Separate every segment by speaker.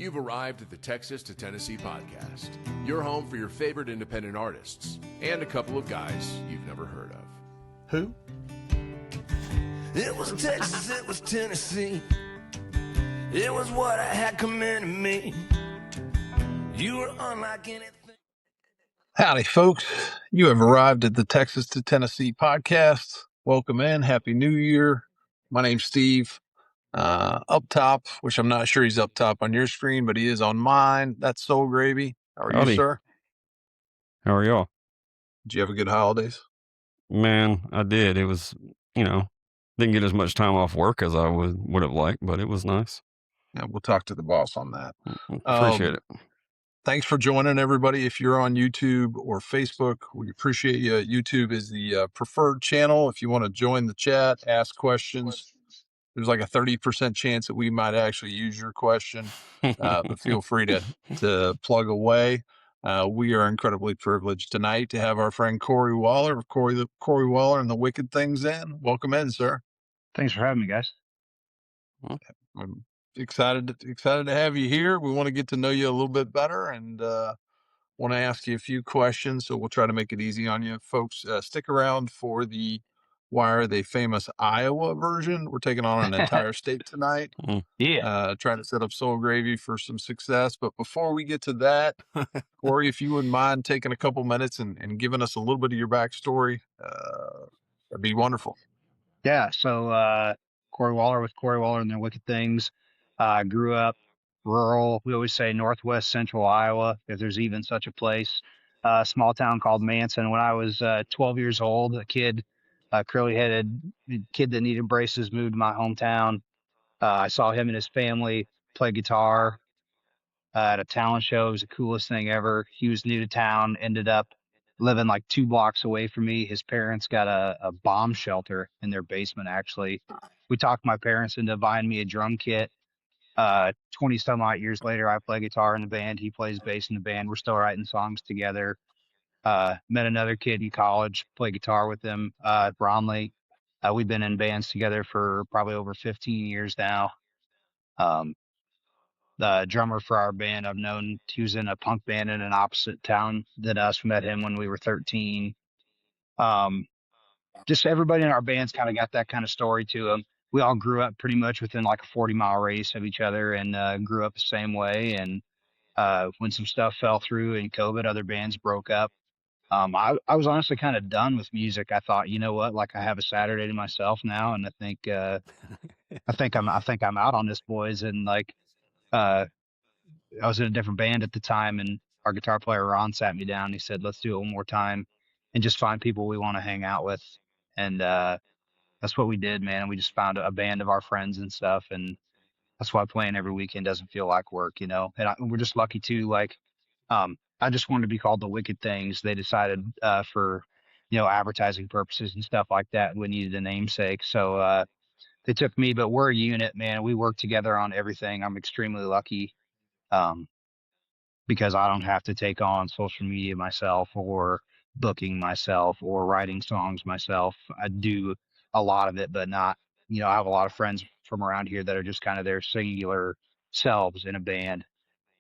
Speaker 1: You've arrived at the Texas to Tennessee podcast, your home for your favorite independent artists and a couple of guys you've never heard of.
Speaker 2: Who?
Speaker 3: It was Texas, it was Tennessee. It was what I had coming to me. You were unlike anything.
Speaker 2: Howdy, folks. You have arrived at the Texas to Tennessee podcast. Welcome in. Happy New Year. My name's Steve. Up top, which I'm not sure he's up top on your screen, but he is on mine. That's Soul Gravy. How are
Speaker 4: Howdy.
Speaker 2: you, sir?
Speaker 4: How are y'all?
Speaker 2: Did you have a good holidays?
Speaker 4: Man, I did. It was, didn't get as much time off work as I would have liked, but it was nice.
Speaker 2: Yeah, we'll talk to the boss on that.
Speaker 4: Appreciate it.
Speaker 2: Thanks for joining, everybody. If you're on YouTube or Facebook, we appreciate you. YouTube is the preferred channel. If you want to join the chat, ask questions, there's like a 30% chance that we might actually use your question, but feel free to plug away. We are incredibly privileged tonight to have our friend Cory Waller, Cory Waller and the Wicked Things In. Welcome in, sir.
Speaker 5: Thanks for having me, guys.
Speaker 2: I'm excited to have you here. We want to get to know you a little bit better and want to ask you a few questions. So we'll try to make it easy on you, folks. Stick around for the Why Are They Famous Iowa version. We're taking on an entire state tonight.
Speaker 5: Yeah.
Speaker 2: Trying to set up Soul Gravy for some success. But before we get to that, Cory, if you wouldn't mind taking a couple minutes and giving us a little bit of your backstory, that'd be wonderful.
Speaker 5: Yeah. So Cory Waller with Cory Waller and their Wicked Things. Grew up rural. We always say northwest central Iowa, if there's even such a place. Small town called Manson. When I was 12 years old, a kid, curly-headed kid that needed braces, moved to my hometown. I saw him and his family play guitar at a talent show. It was the coolest thing ever. He was new to town, ended up living like 2 blocks away from me. His parents got a bomb shelter in their basement, actually. We talked my parents into buying me a drum kit. 20 some odd years later, I play guitar in the band. He plays bass in the band. We're still writing songs together. Met another kid in college, play guitar with him, Bromley. We've been in bands together for probably over 15 years now. The drummer for our band, I've known, he was in a punk band in an opposite town than us. Met him when we were 13. Just everybody in our band's kind of got that kind of story to them. We all grew up pretty much within like a 40-mile radius of each other and grew up the same way. And when some stuff fell through in COVID, other bands broke up. I was honestly kind of done with music. I thought, you know what, like I have a Saturday to myself now, and I think I'm out on this, boys. And like I was in a different band at the time, and our guitar player Ron sat me down. And he said, "Let's do it one more time, and just find people we want to hang out with." And that's what we did, man. We just found a band of our friends and stuff, and that's why playing every weekend doesn't feel like work, you know. And we're just lucky too. Like, I just wanted to be called the Wicked Things. They decided for advertising purposes and stuff like that, we needed a namesake, so they took me. But we're a unit, man. We work together on everything. I'm extremely lucky. Because I don't have to take on social media myself or booking myself or writing songs myself. I do a lot of it, but not, I have a lot of friends from around here that are just kind of their singular selves in a band,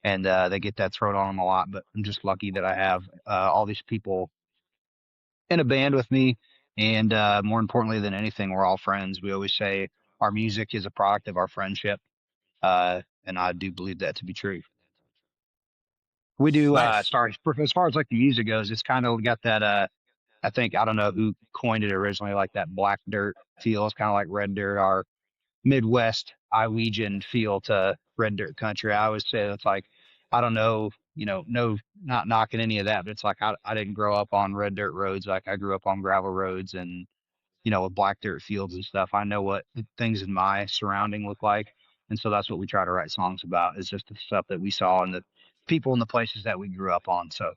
Speaker 5: and they get that thrown on them a lot. But I'm just lucky that I have all these people in a band with me. And more importantly than anything, we're all friends. We always say our music is a product of our friendship. And I do believe that to be true. We do,
Speaker 2: Nice.
Speaker 5: as far as like the music goes, it's kind of got that, I think, I don't know who coined it originally, like that black dirt feel. It's kind of like red dirt, our Midwest Iowegian feel to red dirt country. I always say it's like, I don't know, no, not knocking any of that, but it's like, I didn't grow up on red dirt roads. Like I grew up on gravel roads and, with black dirt fields and stuff. I know what the things in my surrounding look like. And so that's what we try to write songs about, is just the stuff that we saw and the people and the places that we grew up on. So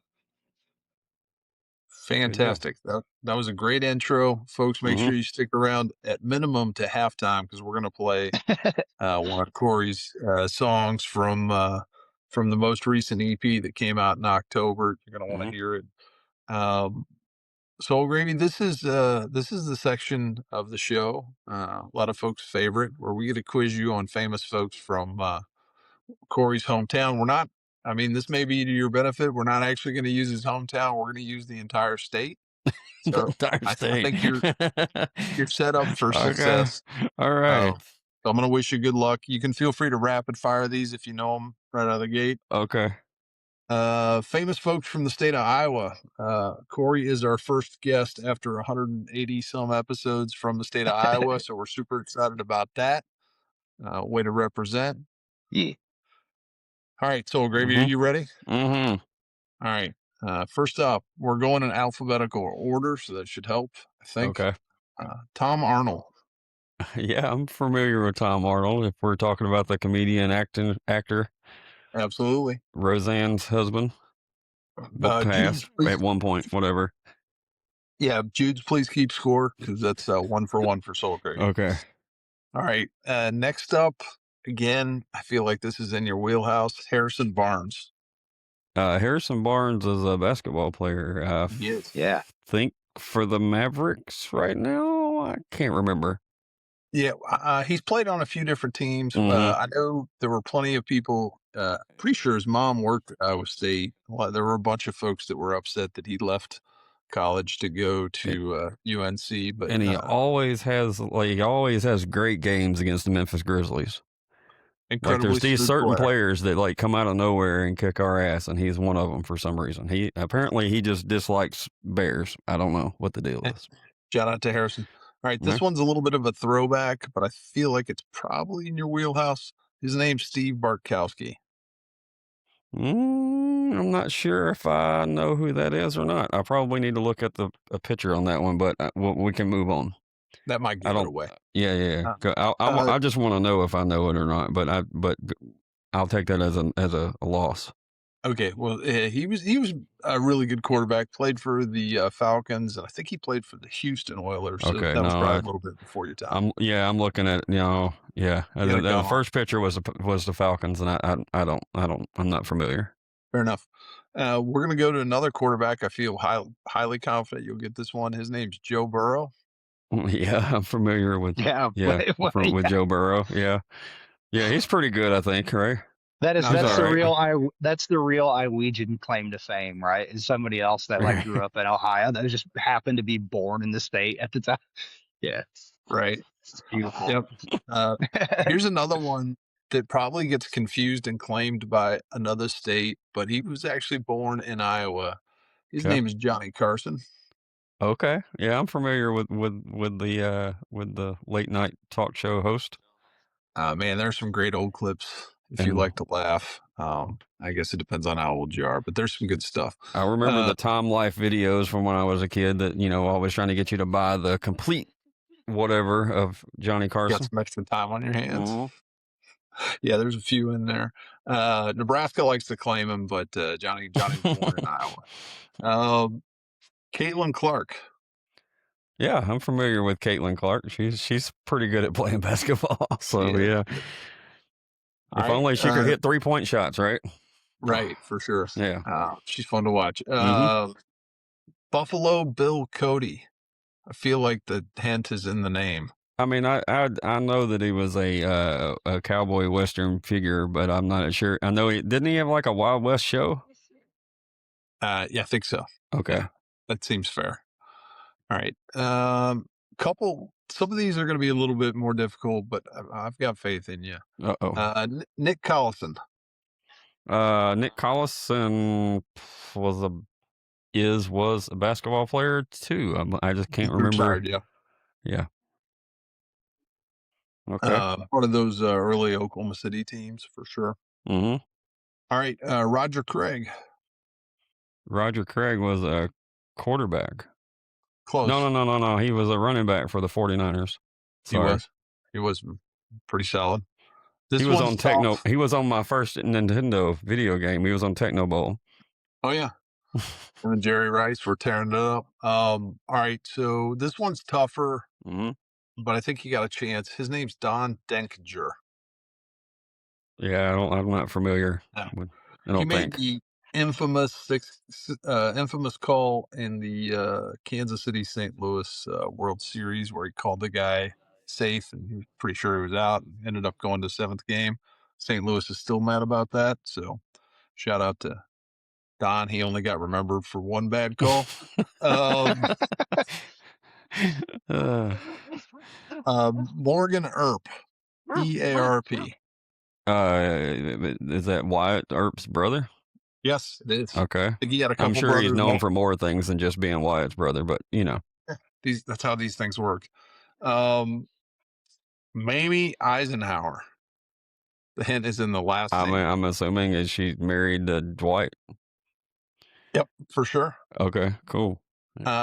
Speaker 2: Fantastic. That was a great intro. Folks, make sure you stick around at minimum to halftime because we're going to play one of Cory's songs from the most recent EP that came out in October. You're going to want to hear it. Soul Gravy, this is the section of the show, a lot of folks' favorite, where we get to quiz you on famous folks from Cory's hometown. We're not, I mean, this may be to your benefit. We're not actually going to use his hometown. We're going to use the entire state.
Speaker 4: The
Speaker 2: So
Speaker 4: entire
Speaker 2: I
Speaker 4: state.
Speaker 2: think you're set up for
Speaker 4: Okay.
Speaker 2: success.
Speaker 4: All right.
Speaker 2: So I'm going to wish you good luck. You can feel free to rapid fire these if you know them right out of the gate.
Speaker 4: Okay.
Speaker 2: Famous folks from the state of Iowa. Cory is our first guest after 180 some episodes from the state of Iowa. So we're super excited about that. Way to represent.
Speaker 5: Yeah.
Speaker 2: All right. Soul Gravy, are you ready?
Speaker 4: Mm-hmm.
Speaker 2: All right. First up, we're going in alphabetical order, so that should help, I think.
Speaker 4: Okay.
Speaker 2: Tom Arnold.
Speaker 4: Yeah, I'm familiar with Tom Arnold. If we're talking about the comedian actor,
Speaker 2: Absolutely.
Speaker 4: Roseanne's husband, well, passed at one point, whatever.
Speaker 2: Yeah, Jude's, please keep score because that's 1 for 1 for Soul Gravy.
Speaker 4: Okay.
Speaker 2: All right. Next up, again, I feel like this is in your wheelhouse. Harrison Barnes.
Speaker 4: Harrison Barnes is a basketball player.
Speaker 2: Yes.
Speaker 5: Yeah.
Speaker 4: Think for the Mavericks right now. I can't remember.
Speaker 2: Yeah, he's played on a few different teams.
Speaker 4: Mhm.
Speaker 2: I know there were plenty of people. Pretty sure his mom worked at Iowa State. Well, there were a bunch of folks that were upset that he left college to go to UNC. But
Speaker 4: And he always has great games against the Memphis Grizzlies. Like
Speaker 2: incredibly
Speaker 4: there's these
Speaker 2: smooth
Speaker 4: certain
Speaker 2: player.
Speaker 4: players that like come out of nowhere and kick our ass, and he's one of them for some reason. He just dislikes Bears. I don't know what the deal is.
Speaker 2: Shout out to Harrison. All right, this one's a little bit of a throwback, but I feel like it's probably in your wheelhouse. His name's Steve Bartkowski.
Speaker 4: I'm not sure if I know who that is or not. I probably need to look at a picture on that one, but we can move on.
Speaker 2: That might give it away.
Speaker 4: Yeah. I just want to know if I know it or not, but I'll take that as a loss.
Speaker 2: Okay, well, he was a really good quarterback. Played for the Falcons, and I think he played for the Houston Oilers. So
Speaker 4: Okay,
Speaker 2: that was probably a little bit before your time.
Speaker 4: I'm looking at the first picture was the Falcons, and I'm not familiar.
Speaker 2: Fair enough. We're gonna go to another quarterback. I feel highly confident you'll get this one. His name's Joe Burrow.
Speaker 4: Yeah, I'm familiar with with Joe Burrow. Yeah, he's pretty good, I think. Right.
Speaker 5: That's the real Iowegian claim to fame, right? And somebody else that like grew up in Ohio that just happened to be born in the state at the time. Yeah.
Speaker 2: Right.
Speaker 5: It's beautiful.
Speaker 2: Yep. Here's another one that probably gets confused and claimed by another state, but he was actually born in Iowa. His name is Johnny Carson.
Speaker 4: Okay. Yeah, I'm familiar with the late night talk show host.
Speaker 2: Man, there's some great old clips if you like to laugh. I guess it depends on how old you are, but there's some good stuff.
Speaker 4: I remember the Tom Life videos from when I was a kid that, always trying to get you to buy the complete whatever of Johnny Carson.
Speaker 2: Got some extra time on your hands. Mm-hmm. Yeah, there's a few in there. Nebraska likes to claim him, but Johnny's born in Iowa. Caitlin Clark.
Speaker 4: Yeah, I'm familiar with Caitlin Clark. She's pretty good at playing basketball. So yeah. If only she could hit 3-point shots, right?
Speaker 2: Right, for sure.
Speaker 4: Yeah.
Speaker 2: She's fun to watch. Buffalo Bill Cody. I feel like the hint is in the name.
Speaker 4: I mean, I know that he was a cowboy western figure, but I'm not sure. I know didn't he have like a Wild West show?
Speaker 2: Yeah, I think so.
Speaker 4: Okay.
Speaker 2: Yeah, that seems fair. All right. Some of these are going to be a little bit more difficult, but I've got faith in you. Nick Collison.
Speaker 4: Nick Collison was a basketball player too. I just can't remember.
Speaker 2: Retired,
Speaker 4: yeah. Okay.
Speaker 2: One of those early Oklahoma City teams for sure.
Speaker 4: Mm-hmm.
Speaker 2: All right. Roger Craig.
Speaker 4: Roger Craig was a quarterback.
Speaker 2: Close.
Speaker 4: No. He was a running back for the 49ers. Sorry.
Speaker 2: He was pretty solid.
Speaker 4: He was on Techno. He was on my first Nintendo video game. He was on Techno Bowl.
Speaker 2: Oh yeah. And Jerry Rice were tearing it up. All right. So this one's tougher, but I think you got a chance. His name's Don Denkinger.
Speaker 4: Yeah, I'm not familiar. With, I don't think.
Speaker 2: Made the infamous call in the Kansas City St. Louis World Series where he called the guy safe and he was pretty sure he was out and ended up going to 7th game. St. Louis is still mad about that. So shout out to Don. He only got remembered for one bad call. Morgan Earp, EARP.
Speaker 4: Is that Wyatt Earp's brother?
Speaker 2: Yes, it is.
Speaker 4: Okay.
Speaker 2: I think he had a couple
Speaker 4: I'm sure
Speaker 2: brothers.
Speaker 4: he's known for more things than just being Wyatt's brother, but you know.
Speaker 2: That's how these things work. Mamie Eisenhower. The hint is in the last name.
Speaker 4: I'm assuming is she married to Dwight?
Speaker 2: Yep, for sure.
Speaker 4: Okay, cool.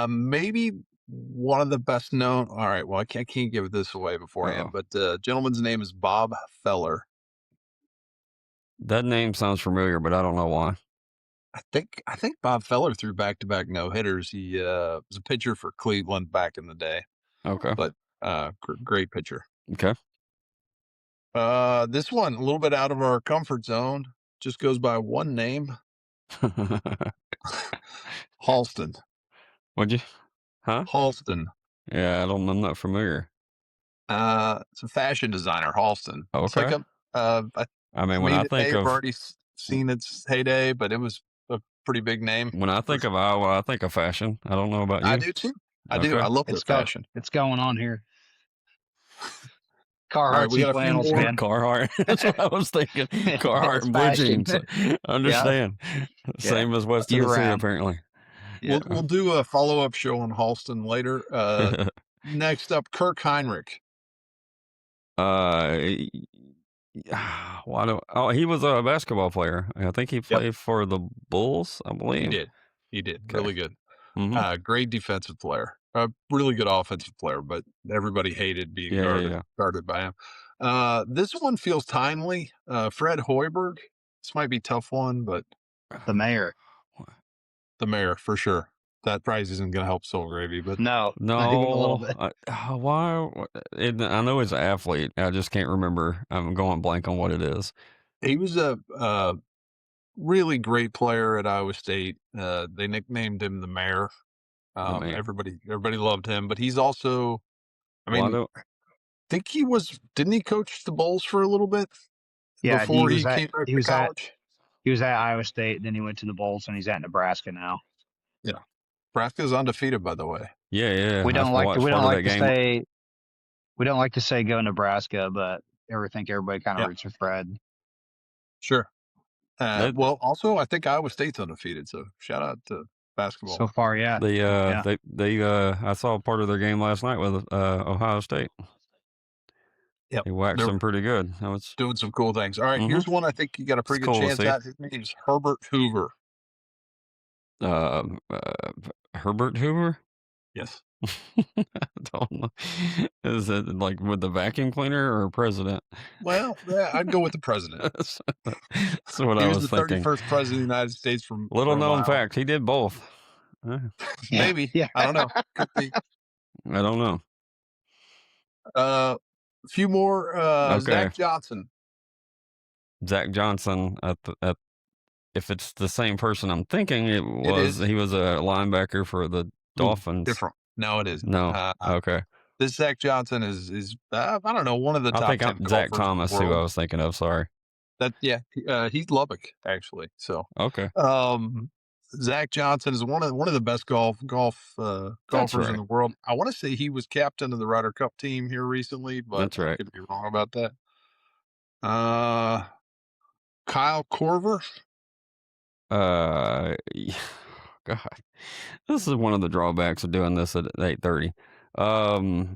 Speaker 2: Maybe one of the best known. All right, well, I can't give this away beforehand, but the gentleman's name is Bob Feller.
Speaker 4: That name sounds familiar, but I don't know why.
Speaker 2: I think Bob Feller threw back-to-back no-hitters. He was a pitcher for Cleveland back in the day.
Speaker 4: Okay.
Speaker 2: But great pitcher.
Speaker 4: Okay.
Speaker 2: This one, a little bit out of our comfort zone, just goes by one name. Halston.
Speaker 4: What'd you? Huh?
Speaker 2: Halston.
Speaker 4: Yeah, I'm not familiar.
Speaker 2: It's a fashion designer, Halston.
Speaker 4: Okay.
Speaker 2: It's like
Speaker 4: I mean, when I think
Speaker 2: I've
Speaker 4: of
Speaker 2: already seen its heyday, but it was a pretty big name.
Speaker 4: When I think of Iowa, I think of fashion. I don't know about you.
Speaker 2: I do too. I do. I love the fashion.
Speaker 5: It's going on here.
Speaker 2: Carhartt,
Speaker 5: we got flannels, man.
Speaker 4: Carhartt. That's what I was thinking. Carhartt and blue jeans. Understand. Same as West Tennessee, apparently.
Speaker 2: Yeah. We'll do a follow-up show on Halston later. Next up, Kirk Heinrich.
Speaker 4: He was a basketball player. I think he played for the Bulls, I believe.
Speaker 2: He did.
Speaker 4: Okay.
Speaker 2: Really good.
Speaker 4: Mm-hmm.
Speaker 2: Great defensive player. Really good offensive player, but everybody hated being guarded by him. This one feels timely. Fred Hoiberg. This might be a tough one, but
Speaker 5: the mayor.
Speaker 2: The mayor, for sure. That prize isn't going to help Soul Gravy, but
Speaker 5: no, not even a little bit.
Speaker 4: Why? I know he's an athlete. I just can't remember. I'm going blank on what it is.
Speaker 2: He was a really great player at Iowa State. They nicknamed him the mayor. Everybody loved him, but he's also, I think he was, didn't he coach the Bulls for a little bit?
Speaker 5: Yeah,
Speaker 2: before he came back to college?
Speaker 5: He was at Iowa State, then he went to the Bulls, and he's at Nebraska now.
Speaker 2: Yeah. Nebraska's undefeated, by the way.
Speaker 4: Yeah.
Speaker 5: We don't like to say go Nebraska, but I think everybody kind of roots for Fred.
Speaker 2: Sure. Well, also I think Iowa State's undefeated, so shout out to basketball.
Speaker 5: So far, yeah.
Speaker 4: I saw part of their game last night with Ohio State.
Speaker 2: Yep.
Speaker 4: He waxed them pretty good. I was
Speaker 2: doing some cool things. All right, here's one I think you got a pretty good chance at. His name's Herbert Hoover.
Speaker 4: Herbert Hoover?
Speaker 2: Yes.
Speaker 4: I don't know. Is it like with the vacuum cleaner or president?
Speaker 2: Well, I'd go with the president.
Speaker 4: That's what I was thinking.
Speaker 2: He was the 31st president of the United States from
Speaker 4: Little known fact, he did both.
Speaker 2: Maybe. Yeah. I don't know. Could be.
Speaker 4: I don't know.
Speaker 2: A few more. Zach Johnson.
Speaker 4: Zach Johnson. If it's the same person I'm thinking, he was a linebacker for the Dolphins.
Speaker 2: Different. No, it isn't.
Speaker 4: No. Okay.
Speaker 2: This Zach Johnson is I don't know, one of the top 10
Speaker 4: I think Zach Thomas, who I was thinking of. Sorry.
Speaker 2: He's Lubbock actually. So
Speaker 4: okay.
Speaker 2: Zach Johnson is one of the best golfers in the world. I want to say he was captain of the Ryder Cup team here recently, but
Speaker 4: that's right.
Speaker 2: I could be wrong about that. Kyle Korver.
Speaker 4: God, this is one of the drawbacks of doing this at 8:30. Golly,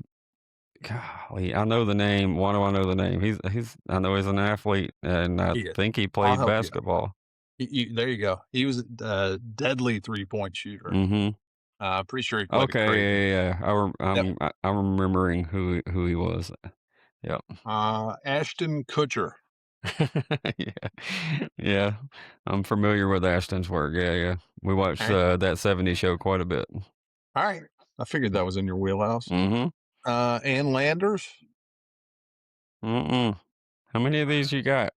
Speaker 4: I know the name. Why do I know the name? I know he's an athlete, and I think he played basketball.
Speaker 2: There you go. He was a deadly 3-point shooter.
Speaker 4: Mm-hmm.
Speaker 2: Pretty sure he played.
Speaker 4: Okay, yeah. I'm remembering who he was. Yep.
Speaker 2: Ashton Kutcher.
Speaker 4: Yeah. I'm familiar with Ashton's work. Yeah. We watched that 70s show quite a bit.
Speaker 2: All right. I figured that was in your wheelhouse.
Speaker 4: Mm-hmm.
Speaker 2: Ann Landers.
Speaker 4: How many of these you got?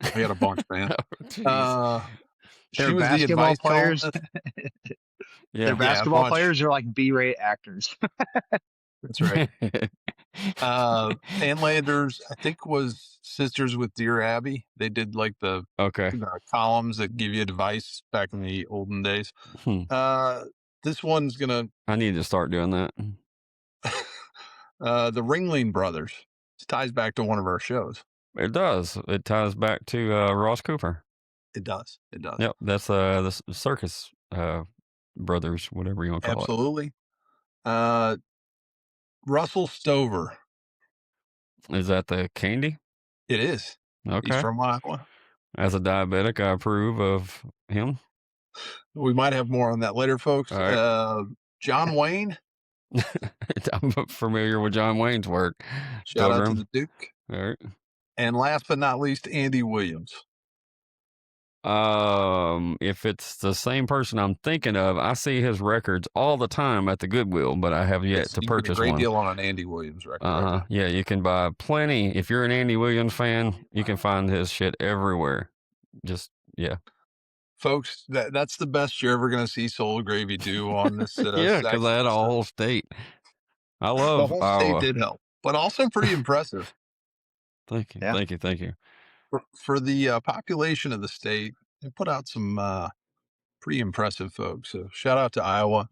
Speaker 2: I got a bunch, man.
Speaker 5: They're basketball players. They're basketball players are like B-rate actors.
Speaker 2: That's right. Panlanders, I think, was Sisters with Dear Abby. They did like the
Speaker 4: Okay.
Speaker 2: columns that give you advice back in the olden days.
Speaker 4: Hmm.
Speaker 2: This one's gonna
Speaker 4: I need to start doing that.
Speaker 2: the Ringling Brothers. This ties back to one of our shows.
Speaker 4: It does. It ties back to Ross Cooper.
Speaker 2: It does. It does.
Speaker 4: Yep, that's the circus brothers, whatever you want to call
Speaker 2: Absolutely. Russell Stover.
Speaker 4: it. Is that the candy?
Speaker 2: It is. He's
Speaker 4: Okay.
Speaker 2: from Iowa.
Speaker 4: As a diabetic, I approve of him.
Speaker 2: We might have more on that later, folks.
Speaker 4: All right.
Speaker 2: John Wayne.
Speaker 4: I'm familiar with John Wayne's work.
Speaker 2: Shout out to the Duke.
Speaker 4: All right.
Speaker 2: And last but not least, Andy Williams.
Speaker 4: If it's the same person I'm thinking of, I see his records all the time at the Goodwill, but I have yet to
Speaker 2: You
Speaker 4: purchase
Speaker 2: get a great
Speaker 4: one.
Speaker 2: deal on an Andy Williams record. Right
Speaker 4: Yeah, you can buy plenty. If you're an Andy Williams fan, you can find his shit everywhere. Just yeah.
Speaker 2: Folks, that's the best you're ever going to see Soul Gravy do on this.
Speaker 4: Yeah, because I had a whole state. I love
Speaker 2: the whole
Speaker 4: Iowa.
Speaker 2: state did help, but also pretty impressive.
Speaker 4: Thank you,
Speaker 5: Yeah.
Speaker 4: thank you.
Speaker 2: For the population of the state, they put out some pretty impressive folks. So shout out to Iowa.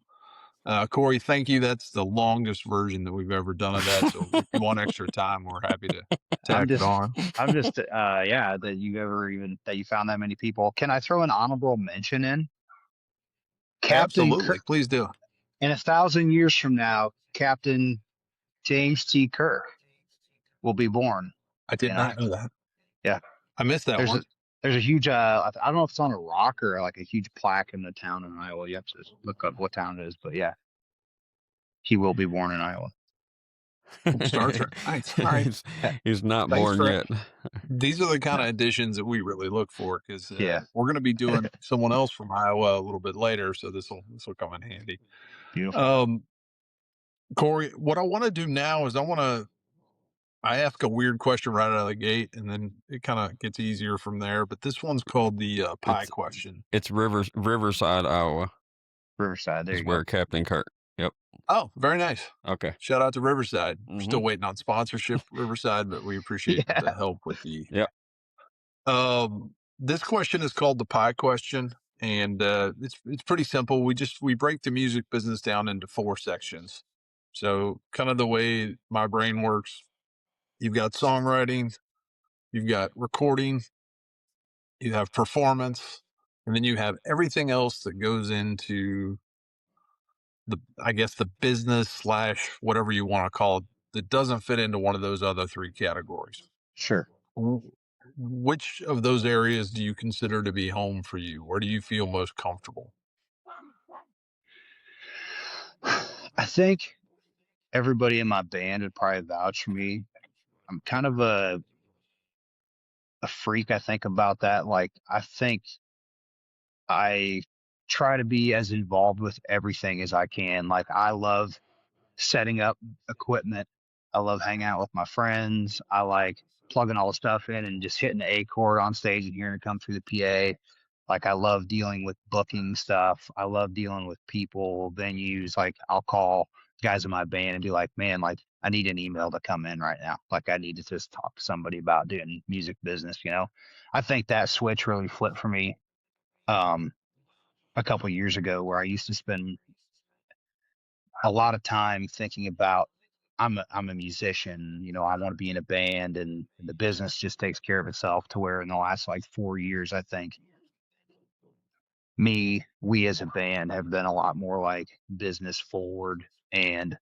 Speaker 2: Cory, thank you. That's the longest version that we've ever done of that. So if you want extra time, we're happy to tack it on.
Speaker 5: I'm just, yeah, that you found that many people. Can I throw an honorable mention in?
Speaker 2: Absolutely. Please do.
Speaker 5: In 1,000 years from now, Captain James T. Kirk will be born.
Speaker 2: I did not know that.
Speaker 5: Yeah.
Speaker 2: I missed that one.
Speaker 5: There's a huge, I don't know if it's on a rock or like a huge plaque in the town in Iowa. You have to look up what town it is, but yeah, he will be born in Iowa.
Speaker 2: Star Trek. Nice. All right.
Speaker 4: He's not born yet.
Speaker 2: These are the kind of additions that we really look for because we're going to be doing someone else from Iowa a little bit later, so this will come in handy.
Speaker 5: Beautiful.
Speaker 2: Cory, what I want to do now is I ask a weird question right out of the gate, and then it kind of gets easier from there. But this one's called the pie question.
Speaker 4: It's Riverside, Iowa.
Speaker 5: Riverside, there you go.
Speaker 4: Where Captain Kirk. Yep.
Speaker 2: Oh, very nice.
Speaker 4: Okay.
Speaker 2: Shout out to Riverside. We're still waiting on sponsorship, Riverside, but we appreciate the help with the.
Speaker 4: Yep.
Speaker 2: This question is called the pie question, and it's pretty simple. We break the music business down into 4 sections. So kind of the way my brain works. You've got songwriting, you've got recording, you have performance, and then you have everything else that goes into the business / whatever you want to call it that doesn't fit into one of those other 3 categories.
Speaker 5: Sure.
Speaker 2: Which of those areas do you consider to be home for you? Where do you feel most comfortable?
Speaker 5: I think everybody in my band would probably vouch for me. I'm kind of a freak, I think, about that. Like, I think I try to be as involved with everything as I can. Like, I love setting up equipment. I love hanging out with my friends. I like plugging all the stuff in and just hitting the A chord on stage and hearing it come through the PA. Like, I love dealing with booking stuff. I love dealing with people, venues. Like, I'll call guys in my band and be like, man, like, I need an email to come in right now. Like, I need to just talk to somebody about doing music business, I think that switch really flipped for me a couple of years ago, where I used to spend a lot of time thinking about I'm a musician, I want to be in a band, and the business just takes care of itself, to where in the last like 4 years, I think we as a band have been a lot more like business forward, and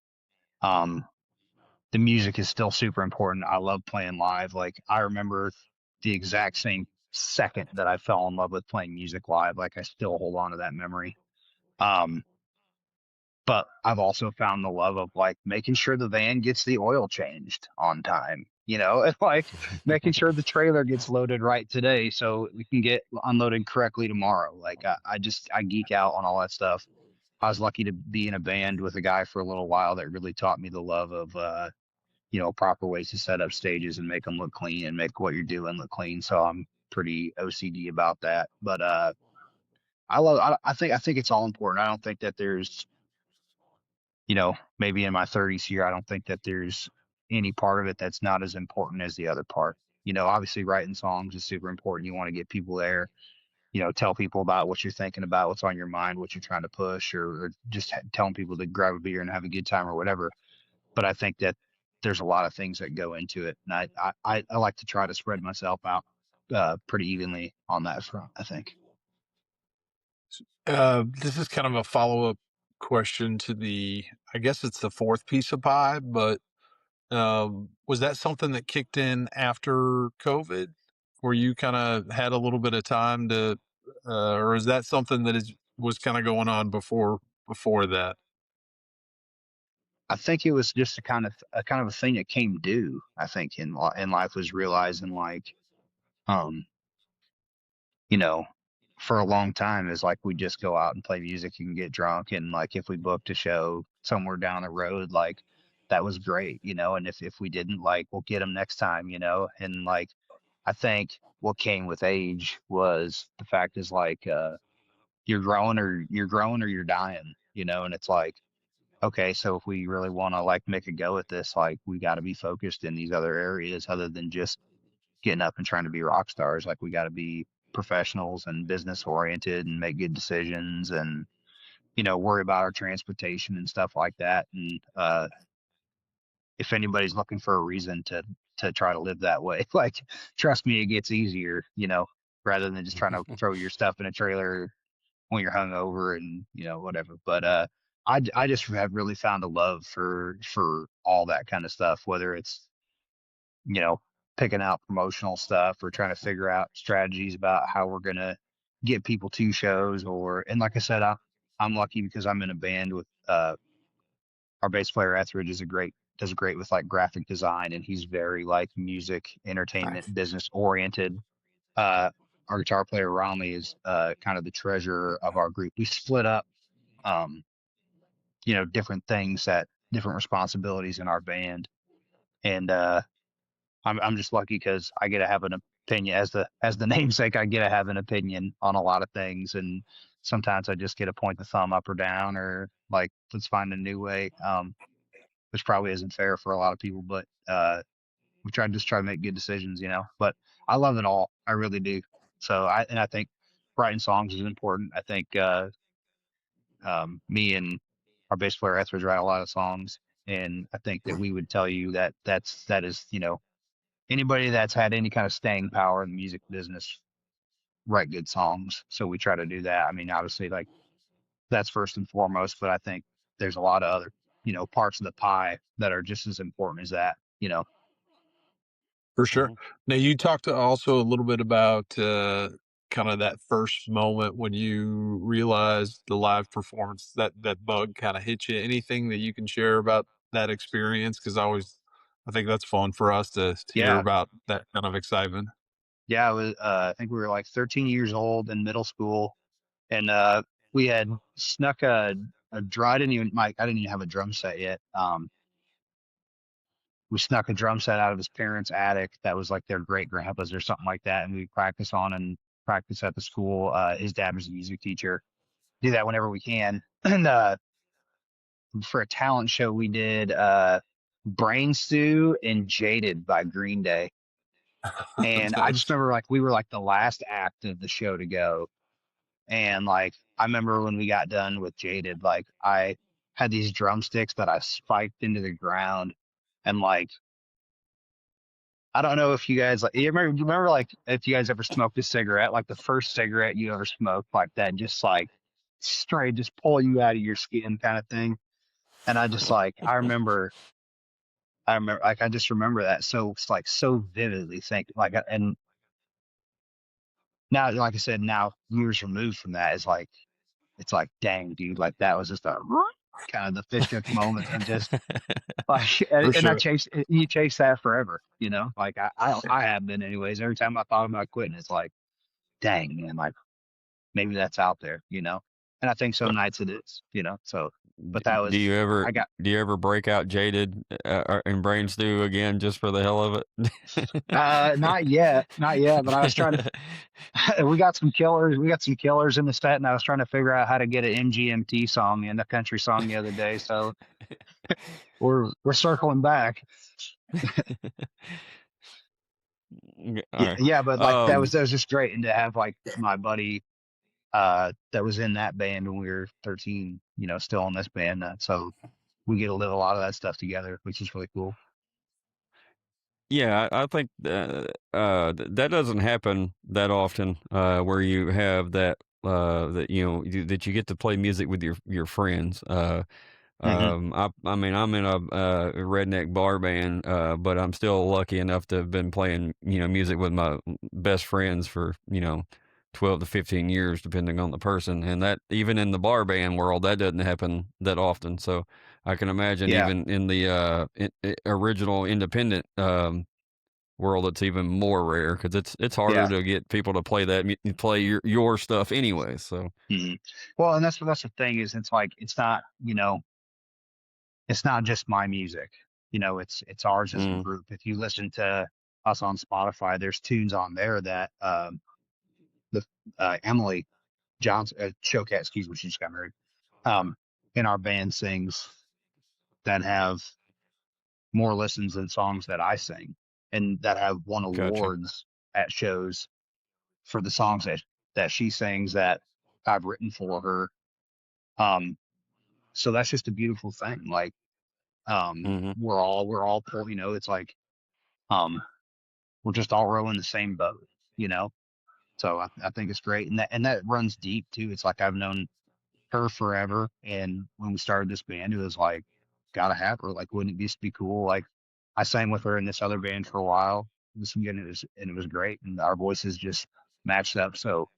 Speaker 5: the music is still super important. I love playing live. Like, I remember the exact same second that I fell in love with playing music live. Like, I still hold on to that memory. But I've also found the love of like making sure the van gets the oil changed on time, and like making sure the trailer gets loaded right today so we can get unloaded correctly tomorrow. Like, I geek out on all that stuff. I was lucky to be in a band with a guy for a little while that really taught me the love of, proper ways to set up stages and make them look clean and make what you're doing look clean. So I'm pretty OCD about that. But I think it's all important. I don't think that there's maybe in my 30s here, I don't think that there's any part of it that's not as important as the other part. Obviously writing songs is super important. You want to get people there, tell people about what you're thinking about, what's on your mind, what you're trying to push, or just telling people to grab a beer and have a good time or whatever. But I think that there's a lot of things that go into it. And I like to try to spread myself out pretty evenly on that front, I think.
Speaker 2: This is kind of a follow-up question to I guess it's the fourth piece of pie, but was that something that kicked in after COVID, where you kind of had a little bit of time to, or is that something that was kind of going on before that?
Speaker 5: I think it was just a kind of a thing that came due. I think in life was realizing like, um, you know, for a long time is like we just go out and play music and get drunk, and like if we booked a show somewhere down the road, like that was great, and if we didn't, like we'll get them next time, and like I think what came with age was the fact is like you're growing or you're dying, and it's like, okay, so if we really want to like make a go at this, like we got to be focused in these other areas other than just getting up and trying to be rock stars. Like we got to be professionals and business oriented and make good decisions and worry about our transportation and stuff like that. And if anybody's looking for a reason to try to live that way, like trust me, it gets easier, rather than just trying to throw your stuff in a trailer when you're hungover and whatever. But I just have really found a love for all that kind of stuff, whether it's you know picking out promotional stuff or trying to figure out strategies about how we're gonna get people to shows, and like I said, I'm lucky because I'm in a band with our bass player Etheridge does great with like graphic design, and he's very like music entertainment
Speaker 2: Nice.
Speaker 5: business oriented. uh our guitar player Romley is kind of the treasurer of our group. We split up um different things, that different responsibilities in our band, and I'm just lucky because I get to have an opinion as the namesake. I get to have an opinion on a lot of things, and sometimes I just get to point the thumb up or down, or like let's find a new way, which probably isn't fair for a lot of people, but we try to make good decisions, but I love it all. I really do. So I think writing songs is important. I think me and our bass player Etheridge write a lot of songs, and I think that we would tell you that is, anybody that's had any kind of staying power in the music business write good songs. So we try to do that. I mean, obviously, like that's first and foremost, but I think there's a lot of other, parts of the pie that are just as important as that.
Speaker 2: For sure.
Speaker 4: Mhm.
Speaker 2: Now you talked also a little bit about kind of that first moment when you realized the live performance, that bug kind of hit you. Anything that you can share about that experience? Because I think that's fun for us to hear
Speaker 5: Yeah.
Speaker 2: about that kind of excitement.
Speaker 5: Yeah. It was, I think we were like 13 years old in middle school, and we had snuck a drum. I didn't even have a drum set yet. We snuck a drum set out of his parents' attic that was like their great grandpa's or something like that, and we practice on and practice at the school. His dad was a music teacher. Do that whenever we can. And for a talent show, we did Brain Stew and Jaded by Green Day. And I just
Speaker 2: Nice.
Speaker 5: remember like we were like the last act of the show to go. And like I remember when we got done with Jaded, like I had these drumsticks that I spiked into the ground, and like I don't know if you guys like you remember like if you guys ever smoked a cigarette, like the first cigarette you ever smoked, like that just like straight just pull you out of your skin kind of thing. And I just like I remember like I just remember that so it's like so vividly. Think like, and now like I said, now years removed from that is like it's like dang dude, like that was just a kind of the fish hook moment, and just like
Speaker 2: For
Speaker 5: and I
Speaker 2: sure.
Speaker 5: chase you chase that forever, like I have been anyways. Every time I thought about quitting, it's like dang man, like maybe that's out there. And I think some nights it is, so but that
Speaker 4: Do
Speaker 5: was
Speaker 4: you ever
Speaker 5: I got
Speaker 4: do you ever break out Jaded and Brain Stew again just for the hell of
Speaker 5: not yet, not yet. But I was trying to. We got some killers. We got some killers in the set, and I was trying to figure out how to get an MGMT song in a country song the other day. So we're circling back.
Speaker 4: it? All
Speaker 5: Yeah,
Speaker 4: right.
Speaker 5: yeah, but like that was just great, and to have like my buddy that was in that band when we were 13, still in this band. So we get to live a lot of that stuff together, which is really cool.
Speaker 4: Yeah, I think that doesn't happen that often, where you have that that you get to play music with your friends.
Speaker 5: Hmm.
Speaker 4: I mean, I'm in a redneck bar band, but I'm still lucky enough to have been playing music with my best friends for 12 to 15 years, depending on the person, and that even in the bar band world, that doesn't happen that often. So I can imagine
Speaker 5: Yeah,
Speaker 4: even in the original independent world, it's even more rare because it's harder
Speaker 5: yeah.
Speaker 4: to get people to play play your stuff anyway. So
Speaker 5: Hmm. Well, and that's the thing is it's like it's not just my music. It's ours as a
Speaker 4: mm,
Speaker 5: group. If you listen to us on Spotify, there's tunes on there that the Emily Johnson, Showcat, excuse me, she just got married. Um, in our band sings that have more listens than songs that I sing, and that have won
Speaker 4: gotcha.
Speaker 5: awards at shows for the songs that she sings that I've written for her. Um, so that's just a beautiful thing. Like,
Speaker 4: Hmm.
Speaker 5: we're all pull, it's like, um, we're just all rowing the same boat, you know? So I think it's great. And that runs deep too. It's like I've known her forever. And when we started this band, it was like, gotta have her. Like, wouldn't it just be cool? Like, I sang with her in this other band for a while. And it was great. And our voices just matched up so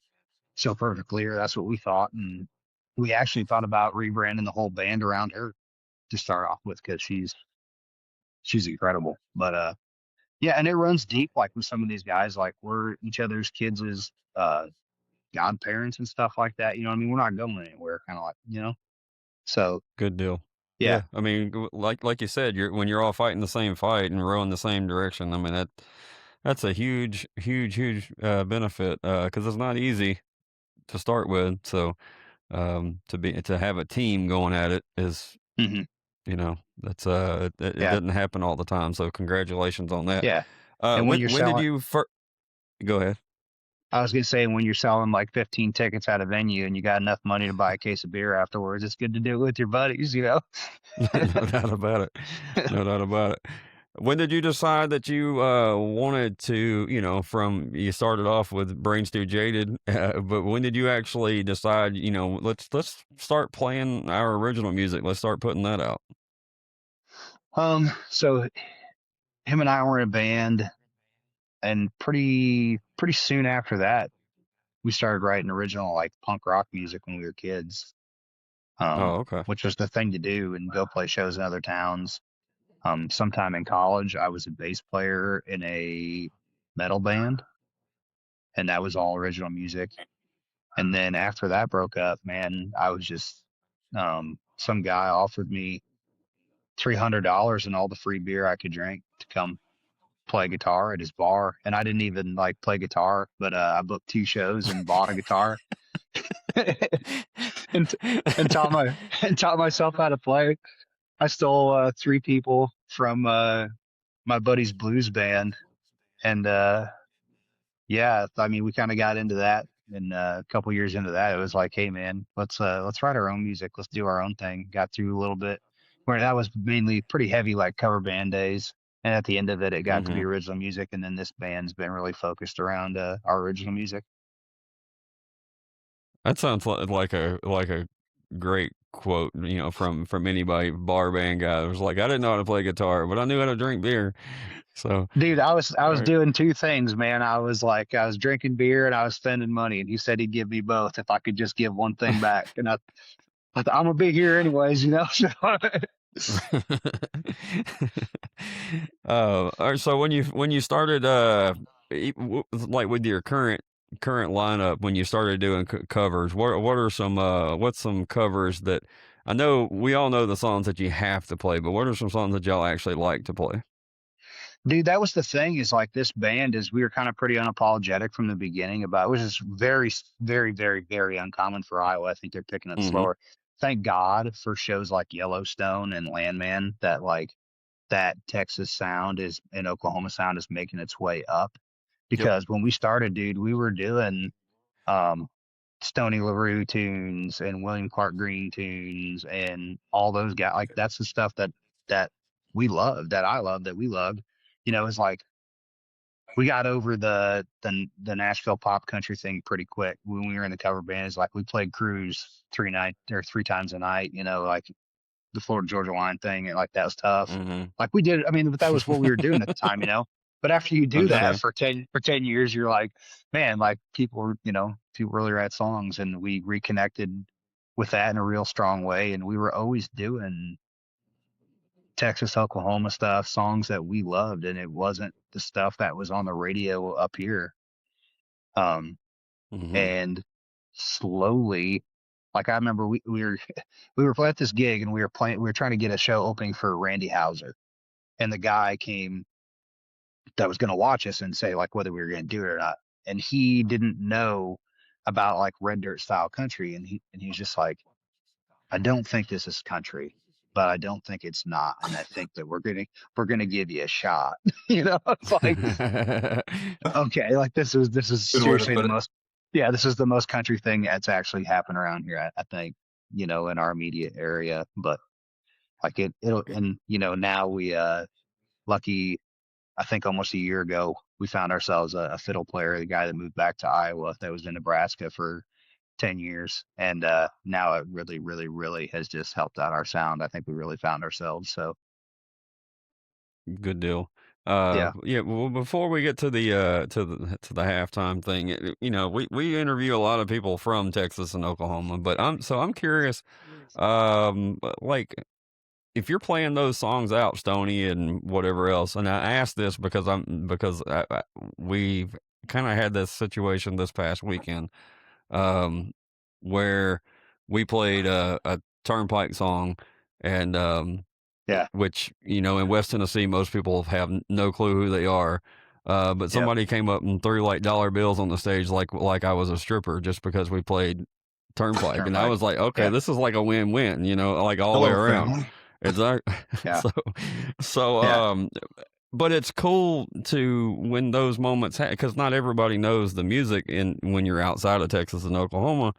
Speaker 5: perfectly, or that's what we thought. And we actually thought about rebranding the whole band around her to start off with, because she's incredible. But yeah, and it runs deep, like with some of these guys, like we're each other's kids' godparents and stuff like that. You know what I mean? We're not going anywhere, kind of like. So
Speaker 4: Good deal.
Speaker 5: yeah.
Speaker 4: Yeah, I mean, like you said, when you're all fighting the same fight and rowing the same direction. I mean that's a huge, huge, huge benefit because it's not easy to start with. So to have a team going at it is
Speaker 5: Hmm.
Speaker 4: that's it
Speaker 5: Yeah.
Speaker 4: doesn't happen all the time. So congratulations on that.
Speaker 5: Yeah. And when you're
Speaker 4: When did
Speaker 5: selling,
Speaker 4: you first go ahead?
Speaker 5: I was gonna say, when you're selling like 15 tickets at a venue and you got enough money to buy a case of beer afterwards, it's good to do it with your buddies.
Speaker 4: No doubt about it. No doubt about it. When did you decide that you wanted to, from you started off with Brain Stew Jaded, but when did you actually decide, let's start playing our original music. Let's start putting that out.
Speaker 5: So him and I were in a band, and pretty soon after that, we started writing original like punk rock music when we were kids.
Speaker 4: Oh, okay.
Speaker 5: Which was the thing to do, and go play shows in other towns. Sometime in college, I was a bass player in a metal band, and that was all original music. And then after that broke up, man, I was just some guy offered me $300 and all the free beer I could drink to come play guitar at his bar, and I didn't even like play guitar, but I booked 2 shows and bought a guitar and and taught my and taught myself how to play. I stole 3 people from my buddy's blues band, and yeah, I mean, we kind of got into that, and a couple years into that, it was like, hey man, let's write our own music, let's do our own thing. Got through a little bit where that was mainly pretty heavy, like cover band days, and at the end of it, it got to
Speaker 4: Hmm.
Speaker 5: be original music, and then this band's been really focused around our original music.
Speaker 4: That sounds like a great quote, from anybody, bar band guy. It was like, I didn't know how to play guitar, but I knew how to drink beer. So,
Speaker 5: Dude, I was
Speaker 4: right.
Speaker 5: doing 2 things, man. I was drinking beer and I was spending money, and he said he'd give me both if I could just give one thing back. And I thought, I'm gonna be here anyways.
Speaker 4: All right, so when you started like with your current lineup, when you started doing covers, what are some what's some covers that I know we all know the songs that you have to play, but what are some songs that y'all actually like to play?
Speaker 5: Dude, that was the thing is like this band is we were kind of pretty unapologetic from the beginning about it was just very, very, very, very uncommon for Iowa. I think they're picking up
Speaker 4: Mm-hmm.
Speaker 5: slower. Thank God for shows like Yellowstone and Landman that like that Texas sound is and Oklahoma sound is making its way up.
Speaker 2: Yep.
Speaker 5: Because when we started, dude, we were doing um Stoney LaRue tunes and William Clark Green tunes and all those guys. Like that's the stuff that we loved, that I loved, that we loved. It's like we got over the Nashville pop country thing pretty quick when we were in the cover band. It's like we played Cruise 3 times a night. Like the Florida Georgia line thing, and like that was tough.
Speaker 4: Mm-hmm.
Speaker 5: Like we did. I mean, but that was what we were doing at the time. But after you do that
Speaker 4: Understand.
Speaker 5: for 10 years, you're like, man, like people really write songs, and we reconnected with that in a real strong way. And we were always doing Texas, Oklahoma stuff, songs that we loved, and it wasn't the stuff that was on the radio up here.
Speaker 4: Mm-hmm.
Speaker 5: And slowly, like I remember we were we were at this gig and we were trying to get a show opening for Randy Houser, and the guy came that was going to watch us and say like whether we were going to do it or not, and he didn't know about like red dirt style country, and he was just like, I don't think this is country, but I don't think it's not, and I think that we're gonna give you a shot. It's like, okay, like this is
Speaker 2: Good way to
Speaker 5: seriously
Speaker 2: put it.
Speaker 5: this is the most country thing that's actually happened around here, I think, in our immediate area. But like it'll, and now we lucky, I think almost a year ago we found ourselves a fiddle player, the guy that moved back to Iowa that was in Nebraska for 10 years, and now it really, really, really has just helped out our sound. I think we really found ourselves. So
Speaker 4: Good deal.
Speaker 5: yeah.
Speaker 4: Yeah. Well, before we get to the halftime thing, we interview a lot of people from Texas and Oklahoma, but I'm curious, like if you're playing those songs out, Stony and whatever else, and I ask this because we've kind of had this situation this past weekend, um, where we played a Turnpike song, and
Speaker 5: Yeah.
Speaker 4: which in West Tennessee most people have no clue who they are. But
Speaker 5: Yep.
Speaker 4: somebody came up and threw like dollar bills on the stage like I was a stripper just because we played Turnpike, and I
Speaker 5: Turnpike.
Speaker 4: was like, okay,
Speaker 5: Yeah.
Speaker 4: this is like a win-win, like all the way
Speaker 2: Hello,
Speaker 4: around.
Speaker 2: family.
Speaker 4: Exactly.
Speaker 5: Yeah.
Speaker 4: So
Speaker 5: Yeah.
Speaker 4: but it's cool to when those moments because not everybody knows the music when you're outside of Texas and Oklahoma.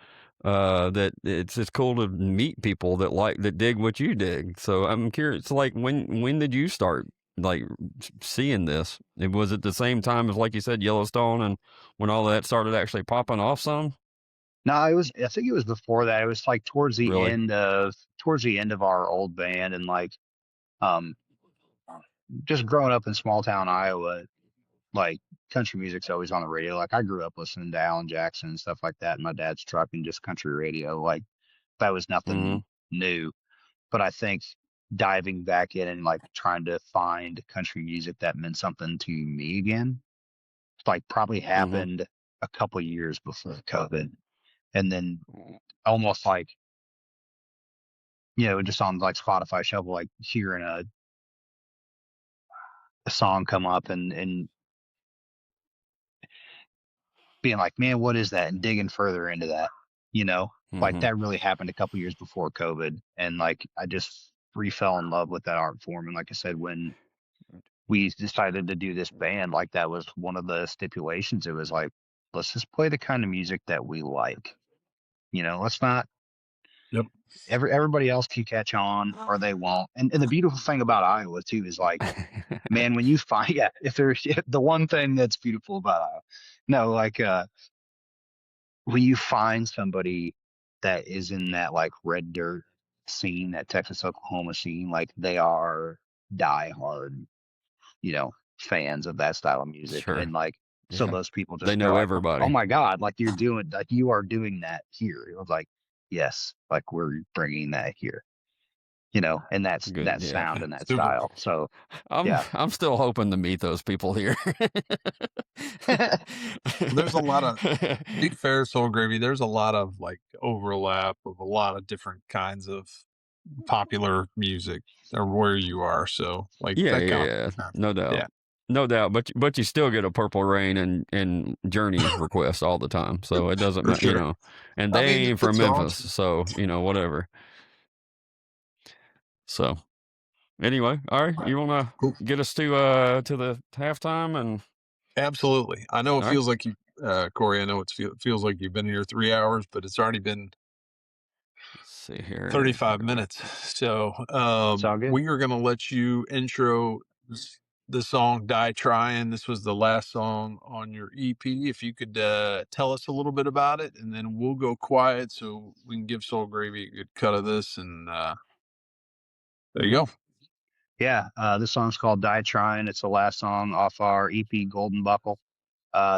Speaker 4: That it's cool to meet people that dig what you dig. So I'm curious, like when did you start like seeing this? Was it the same time as, like you said, Yellowstone, and when all that started actually popping off some?
Speaker 5: No, I think it was before that. It was like
Speaker 4: Really?
Speaker 5: towards the end of our old band, and like um just growing up in small town Iowa, like country music's always on the radio. Like I grew up listening to Alan Jackson and stuff like that in my dad's truck and just country radio. Like that was
Speaker 4: Mm-hmm.
Speaker 5: nothing new. But I think diving back in and like trying to find country music that meant something to me again, like probably
Speaker 4: Mm-hmm.
Speaker 5: happened a couple years before COVID. And then almost like, just on like Spotify shuffle, like hearing a song come up and being like, man, what is that? And digging further into that, like
Speaker 4: Mm-hmm.
Speaker 5: that really happened a couple years before COVID. And like, I just fell in love with that art form. And like I said, when we decided to do this band, like that was one of the stipulations. It was like, let's just play the kind of music that we like. Let's not,
Speaker 2: Yep.
Speaker 5: everybody else can catch on or they won't. And the beautiful thing about Iowa too is like, man, when you find, if the one thing that's beautiful about Iowa, no, like, when you find somebody that is in that like red dirt scene, that Texas Oklahoma scene, like they are diehard, fans of that style of music.
Speaker 4: Sure.
Speaker 5: And like, so
Speaker 4: Yeah.
Speaker 5: those people
Speaker 4: They
Speaker 5: they're
Speaker 4: know
Speaker 5: like, oh
Speaker 4: everybody.
Speaker 5: my God, like you are doing that here. It was like, yes, like we're bringing that here, and that's
Speaker 4: Good.
Speaker 5: that
Speaker 4: Yeah.
Speaker 5: sound and that
Speaker 2: Super.
Speaker 5: style. So
Speaker 4: I'm
Speaker 5: yeah.
Speaker 4: I'm still hoping to meet those people here.
Speaker 2: There's a lot of Big Fair Soul Gravy. There's a lot of like overlap of a lot of different kinds of popular music or where you are. So like
Speaker 4: Yeah,
Speaker 2: that kind
Speaker 4: yeah,
Speaker 2: of,
Speaker 4: no doubt.
Speaker 2: yeah,
Speaker 4: No doubt, but you still get a Purple Rain and Journey requests all the time, so it doesn't
Speaker 2: for
Speaker 4: matter,
Speaker 2: sure.
Speaker 4: and
Speaker 2: I
Speaker 4: they
Speaker 2: mean,
Speaker 4: ain't
Speaker 2: the
Speaker 4: from Memphis,
Speaker 2: songs.
Speaker 4: so whatever. So anyway, all right, you wanna
Speaker 2: Cool.
Speaker 4: get us to the halftime and
Speaker 2: Absolutely. I know it
Speaker 4: all right.
Speaker 2: feels like you, Corey, I know it feels like you've been here 3 hours, but it's already been
Speaker 4: Let's see here.
Speaker 2: 35 minutes. So
Speaker 5: It's all good.
Speaker 2: we are going to let you intro the song Die Trying. This was the last song on your EP. If you could tell us a little bit about it, and then we'll go quiet so we can give Soul Gravy a good cut of this. And there you go.
Speaker 5: Yeah, this song's called Die Trying. It's the last song off our EP Golden Buckle.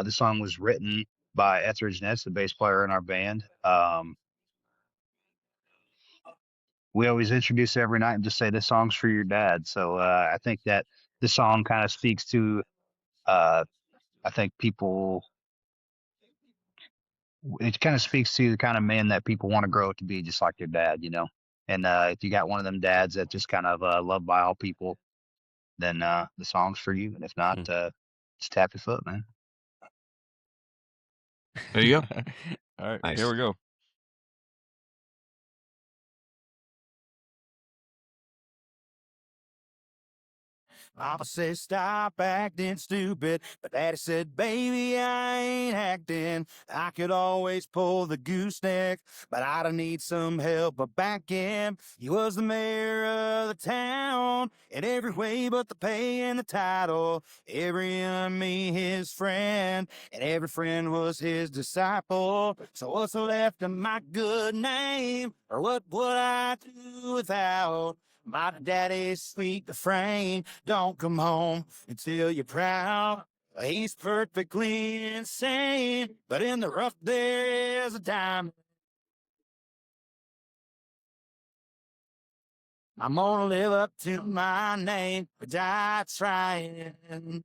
Speaker 5: This song was written by Etheridge Ness, the bass player in our band. We always introduce every night and just say this song's for your dad. So I think that this song kind of speaks to, I think people, it kind of speaks to the kind of man that people want to grow to be, just like their dad, you know. And if you got one of them dads that just kind of loved by all people, then the song's for you. And if not, just tap your foot, man.
Speaker 2: There you go.
Speaker 4: All right,
Speaker 2: Nice.
Speaker 4: here we go.
Speaker 3: Mama says stop acting stupid, but Daddy said, baby, I ain't acting. I could always pull the gooseneck, but I don't need some help. But back in, he was the mayor of the town in every way but the pay and the title. Every enemy his friend, and every friend was his disciple. So what's left of my good name, or what would I do without my daddy's sweet refrain? Don't come home until you're proud. He's perfectly insane, but in the rough there is a diamond. I'm gonna live up to my name, but die trying.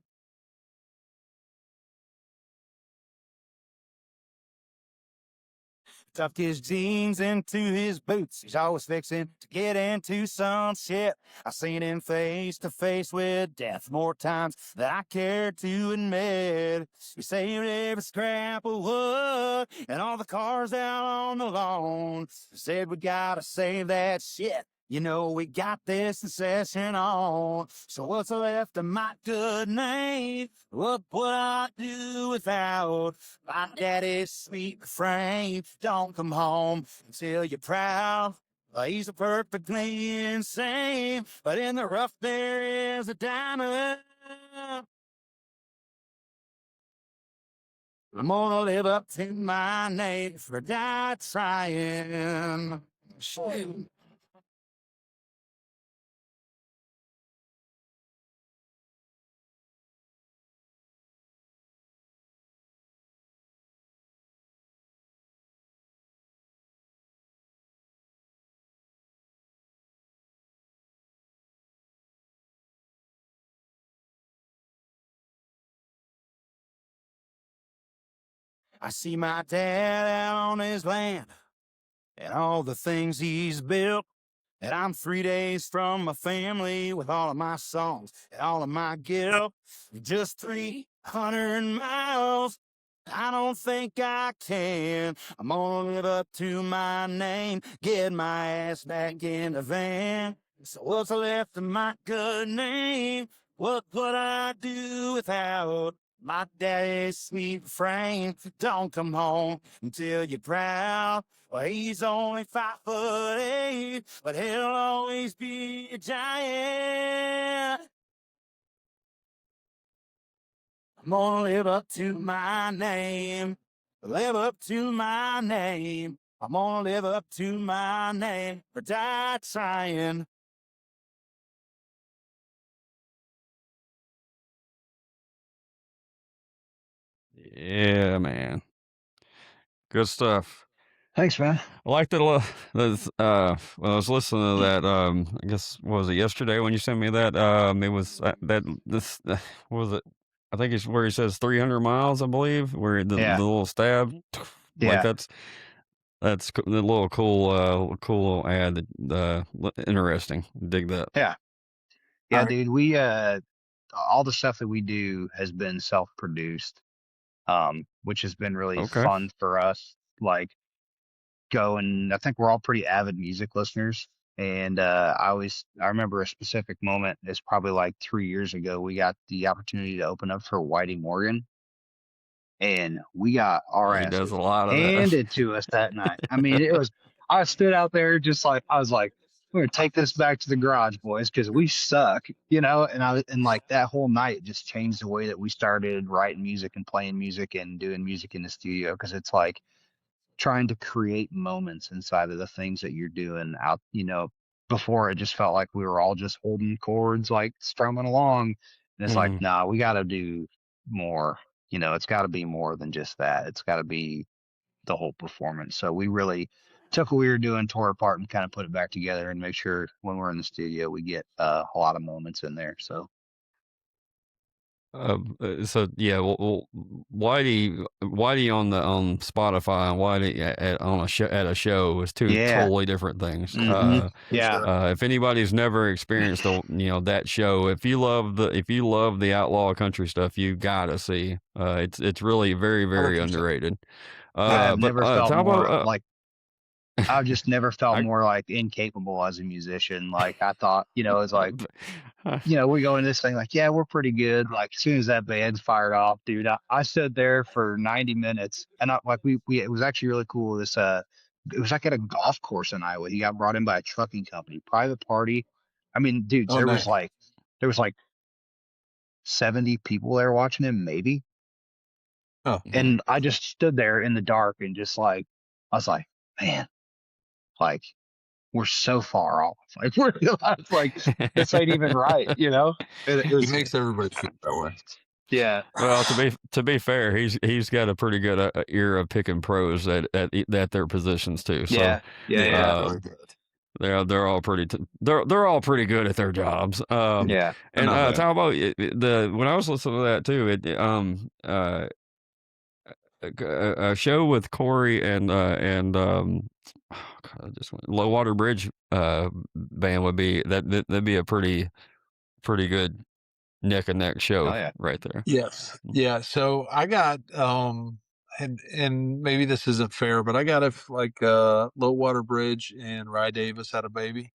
Speaker 3: Tucked his jeans into his boots. He's always fixing to get into some shit. I seen him face to face with death more times than I care to admit. He saved every scrap of wood and all the cars out on the lawn. He said we gotta save that shit. You know we got this session on. So what's left of my good name? What would I do without my daddy's sweet refrain? Don't come home until you're proud. He's perfectly insane, but in the rough there is a diamond. I'm gonna live up to my name for die trying. Shoot. I see my dad out on his land and all the things he's built. And I'm 3 days from my family with all of my songs and all of my guilt. Just 300 miles. I don't think I can. I'm gonna live up to my name, get my ass back in the van. So what's left of my good name? What would I do without my daddy's sweet refrain? Don't come home until you're proud. Well, he's only 5'8", but he'll always be a giant. I'm gonna live up to my name. Live up to my name. I'm gonna live up to my name or die trying.
Speaker 4: Yeah, man. Good stuff.
Speaker 5: Thanks, man.
Speaker 4: I liked it a lot. When I was listening to that, I guess, what was it yesterday when you sent me that? It was what was it? I think it's where he says 300 miles, I believe, where the
Speaker 5: Yeah.
Speaker 4: little stab. Like
Speaker 5: Yeah.
Speaker 4: that's the little cool cool ad. Interesting. Dig that.
Speaker 5: Yeah.
Speaker 2: All
Speaker 5: Yeah,
Speaker 2: right.
Speaker 5: dude. We all the stuff that we do has been self-produced, which has been really
Speaker 4: Okay.
Speaker 5: fun for us. Like going, I think we're all pretty avid music listeners. And I remember a specific moment. It's probably like 3 years ago. We got the opportunity to open up for Whitey Morgan, and we got our
Speaker 4: He does
Speaker 5: asses
Speaker 4: a lot of that.
Speaker 5: handed to us that night. I mean, it was, I stood out there just like, I was like, we're going to take this back to the garage, boys, because we suck, and like that whole night just changed the way that we started writing music and playing music and doing music in the studio. Because it's like trying to create moments inside of the things that you're doing out, before it just felt like we were all just holding chords, like strumming along. And it's like,
Speaker 4: Mhm.
Speaker 5: nah, we got to do more. It's got to be more than just that. It's got to be the whole performance. So we really took what we were doing, tore it apart, and kind of put it back together and make sure when we're in the studio, we get a lot of moments in there. So
Speaker 4: So yeah, well, Whitey on Spotify and Whitey on at a show is two
Speaker 5: yeah,
Speaker 4: totally different things.
Speaker 2: For
Speaker 5: yeah,
Speaker 2: sure.
Speaker 4: If anybody's never experienced that show, if you love the outlaw country stuff, you gotta see. It's really very very
Speaker 2: 100%.
Speaker 4: underrated.
Speaker 5: I have
Speaker 4: But
Speaker 5: never felt more
Speaker 4: Talbot,
Speaker 5: like I've just never felt
Speaker 4: I
Speaker 5: more like incapable as a musician. Like I thought, it's like, we go into this thing like, yeah, we're pretty good. Like as soon as that band's fired off, dude, I stood there for 90 minutes and it was actually really cool. It was like at a golf course in Iowa. He got brought in by a trucking company, private party. I mean, dudes,
Speaker 2: Oh, nice.
Speaker 5: there was like 70 people there watching him, maybe.
Speaker 2: Oh,
Speaker 5: And I just stood there in the dark and just like, I was like, man, like we're so far off. Like it's like this ain't even right, It
Speaker 2: he
Speaker 5: was,
Speaker 2: makes everybody feel that way.
Speaker 5: yeah,
Speaker 4: Well, to be fair, he's got a pretty good ear of picking pros at their positions too. So
Speaker 5: yeah,
Speaker 4: uh, they're all they're all pretty good at their jobs.
Speaker 5: yeah.
Speaker 2: They're
Speaker 4: And
Speaker 2: not bad.
Speaker 4: talk about when I was listening to that too, a show with Cory and oh God, I just went Low Water Bridge band would be that'd be a pretty good neck and neck
Speaker 5: Oh
Speaker 4: show
Speaker 5: yeah.
Speaker 4: right there.
Speaker 2: Yes. Yeah. So I got and maybe this isn't fair, but I got Low Water Bridge and Rye Davis had a baby.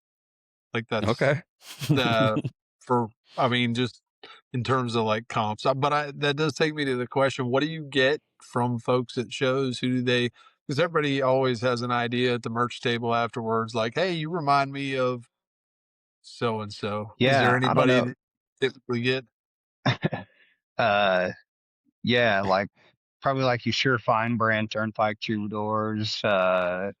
Speaker 2: Like that's
Speaker 4: Okay.
Speaker 2: the for I mean just in terms of like comps. That does take me to the question: what do you get from folks at shows? Who do they? Because everybody always has an idea at the merch table afterwards, like, "Hey, you remind me of so and so." Is there
Speaker 5: Yeah, I don't
Speaker 2: anybody
Speaker 5: know.
Speaker 2: that typically get?
Speaker 5: uh yeah, like probably like you Sure Fine brand Turnpike Troubadours,
Speaker 2: Huh?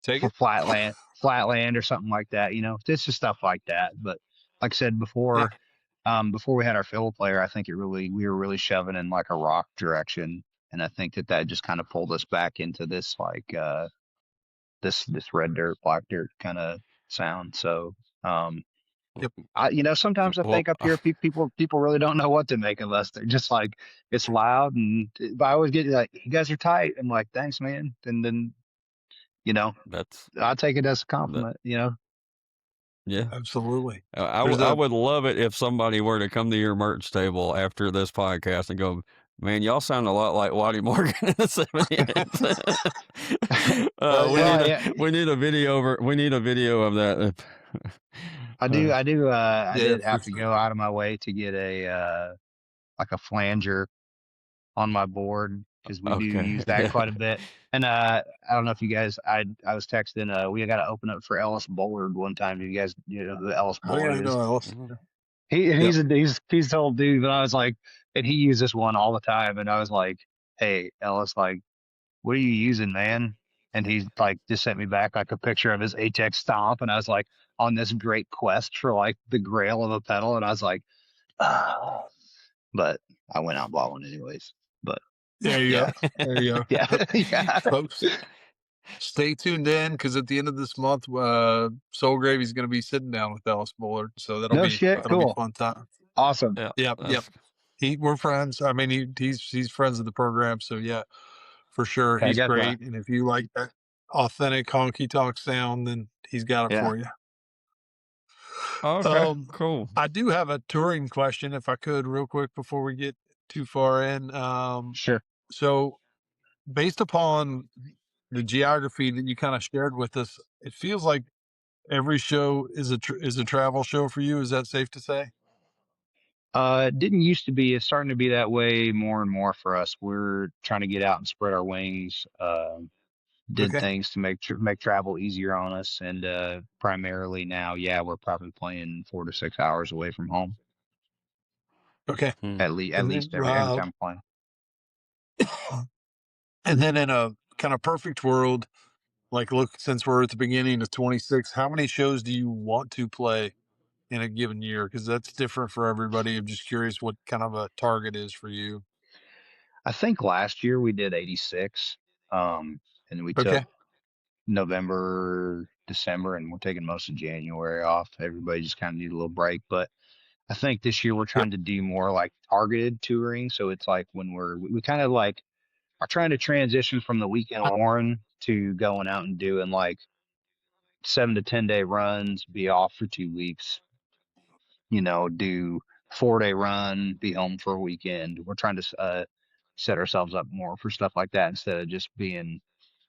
Speaker 2: Take
Speaker 5: for
Speaker 2: it.
Speaker 5: Flatland or something like that, It's just stuff like that. But like I said
Speaker 2: Yeah.
Speaker 5: before we had our fiddle player, I think we were really shoving in like a rock direction. And I think that just kind of pulled us back into this like this red dirt, black dirt kind of sound. So
Speaker 2: Yep.
Speaker 5: sometimes I
Speaker 4: Well,
Speaker 5: think up here people really don't know what to make of us. They're just like it's loud, and but I always get like, you guys are tight. I'm like, thanks, man. And then you know
Speaker 4: that's
Speaker 5: I take it as a
Speaker 4: that.
Speaker 5: compliment.
Speaker 4: Yeah.
Speaker 2: Absolutely.
Speaker 4: I
Speaker 2: There's
Speaker 4: I
Speaker 2: a
Speaker 4: would love it if somebody were to come to your merch table after this podcast and go, man, y'all sound a lot like Waddy Morgan in the 70s.
Speaker 5: Well, yeah,
Speaker 4: We need a video of that.
Speaker 5: I
Speaker 2: yeah,
Speaker 5: did
Speaker 2: for
Speaker 5: have to
Speaker 2: sure.
Speaker 5: go out of my way to get a like a flanger on my board because we do
Speaker 4: Okay.
Speaker 5: use that quite a bit. And I don't know if you guys, I was texting, we got to open up for Ellis Bullard one time. Do you guys, who Ellis
Speaker 2: Oh yeah, I
Speaker 5: Bullard is?
Speaker 2: know Ellis.
Speaker 4: Mhm.
Speaker 2: Yep.
Speaker 5: He's the old dude. But I was like, and he used this one all the time. And I was like, hey, Ellis, like, what are you using, man? And he's like, just sent me back like a picture of his Atex stomp. And I was like, on this great quest for like the grail of a pedal. And I was like, ah. But I went out and bought one anyways. But
Speaker 2: There you
Speaker 5: yeah,
Speaker 2: go. There you go.
Speaker 5: yeah, yeah.
Speaker 2: Folks, stay tuned in because at the end of this month, Soul Gravy's going to be sitting down with Ellis Bullard, so
Speaker 5: No shit.
Speaker 2: that'll be
Speaker 5: Cool.
Speaker 2: fun time.
Speaker 5: Awesome.
Speaker 4: Yeah.
Speaker 2: Yep.
Speaker 4: That's
Speaker 2: We're friends. I mean, he's friends of the program, so yeah. for sure.
Speaker 5: Okay, I
Speaker 2: He's
Speaker 5: got that.
Speaker 2: great. And if you like that authentic honky tonk sound, then he's got it
Speaker 5: Yeah,
Speaker 2: for you.
Speaker 4: Okay, cool.
Speaker 2: I do have a touring question, if I could, real quick before we get too far in.
Speaker 5: sure.
Speaker 2: So, based upon the geography that you kind of shared with us, it feels like every show is a travel show for you. Is that safe to say?
Speaker 5: It didn't used to be. It's starting to be that way more and more for us. We're trying to get out and spread our wings. Did
Speaker 2: Okay.
Speaker 5: things to make travel easier on us, and primarily now, yeah, we're probably playing 4 to 6 hours away from home
Speaker 2: Okay.
Speaker 4: Hmm.
Speaker 5: at
Speaker 2: And
Speaker 5: least
Speaker 2: then,
Speaker 5: every time we're playing.
Speaker 2: and then in a kind of perfect world, like, look, since we're at the beginning of 26, how many shows do you want to play in a given year? Because that's different for everybody. I'm just curious what kind of a target is for you.
Speaker 5: I think last year we did 86, and we took
Speaker 2: Okay.
Speaker 5: November, December, and we're taking most of January off. Everybody just kind of need a little break, but I think this year we're
Speaker 2: Yep.
Speaker 5: trying to do more like targeted touring. So it's like when we kind of like are trying to transition from the weekend Warren to going out and doing like 7 to 10 day runs, be off for 2 weeks, do 4 day run, be home for a weekend. We're trying to set ourselves up more for stuff like that instead of just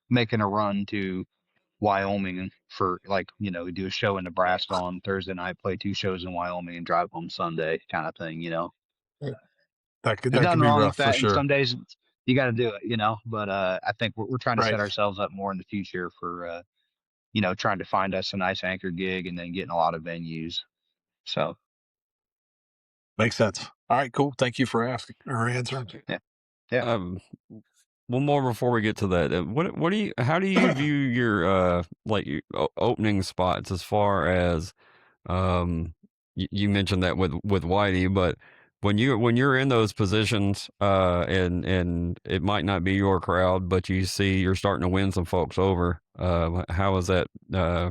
Speaker 5: making a run to Wyoming for like, we do a show in Nebraska on Thursday night, play 2 shows in Wyoming and drive home Sunday kind of thing. There's
Speaker 2: That could
Speaker 5: nothing
Speaker 2: be
Speaker 5: wrong
Speaker 2: rough
Speaker 5: with
Speaker 2: for
Speaker 5: that. And
Speaker 2: sure.
Speaker 5: some days you got to do it. But I think we're trying to
Speaker 2: Right.
Speaker 5: set ourselves up more in the future for, trying to find us a nice anchor gig and then getting a lot of venues. So,
Speaker 2: Makes sense. All right, cool. Thank you for asking or answering.
Speaker 5: yeah. Yeah.
Speaker 4: One more before we get to that. What do you? How do you view your like your opening spots as far as you mentioned that with Whitey, but when you're in those positions and it might not be your crowd, but you see you're starting to win some folks over. How is that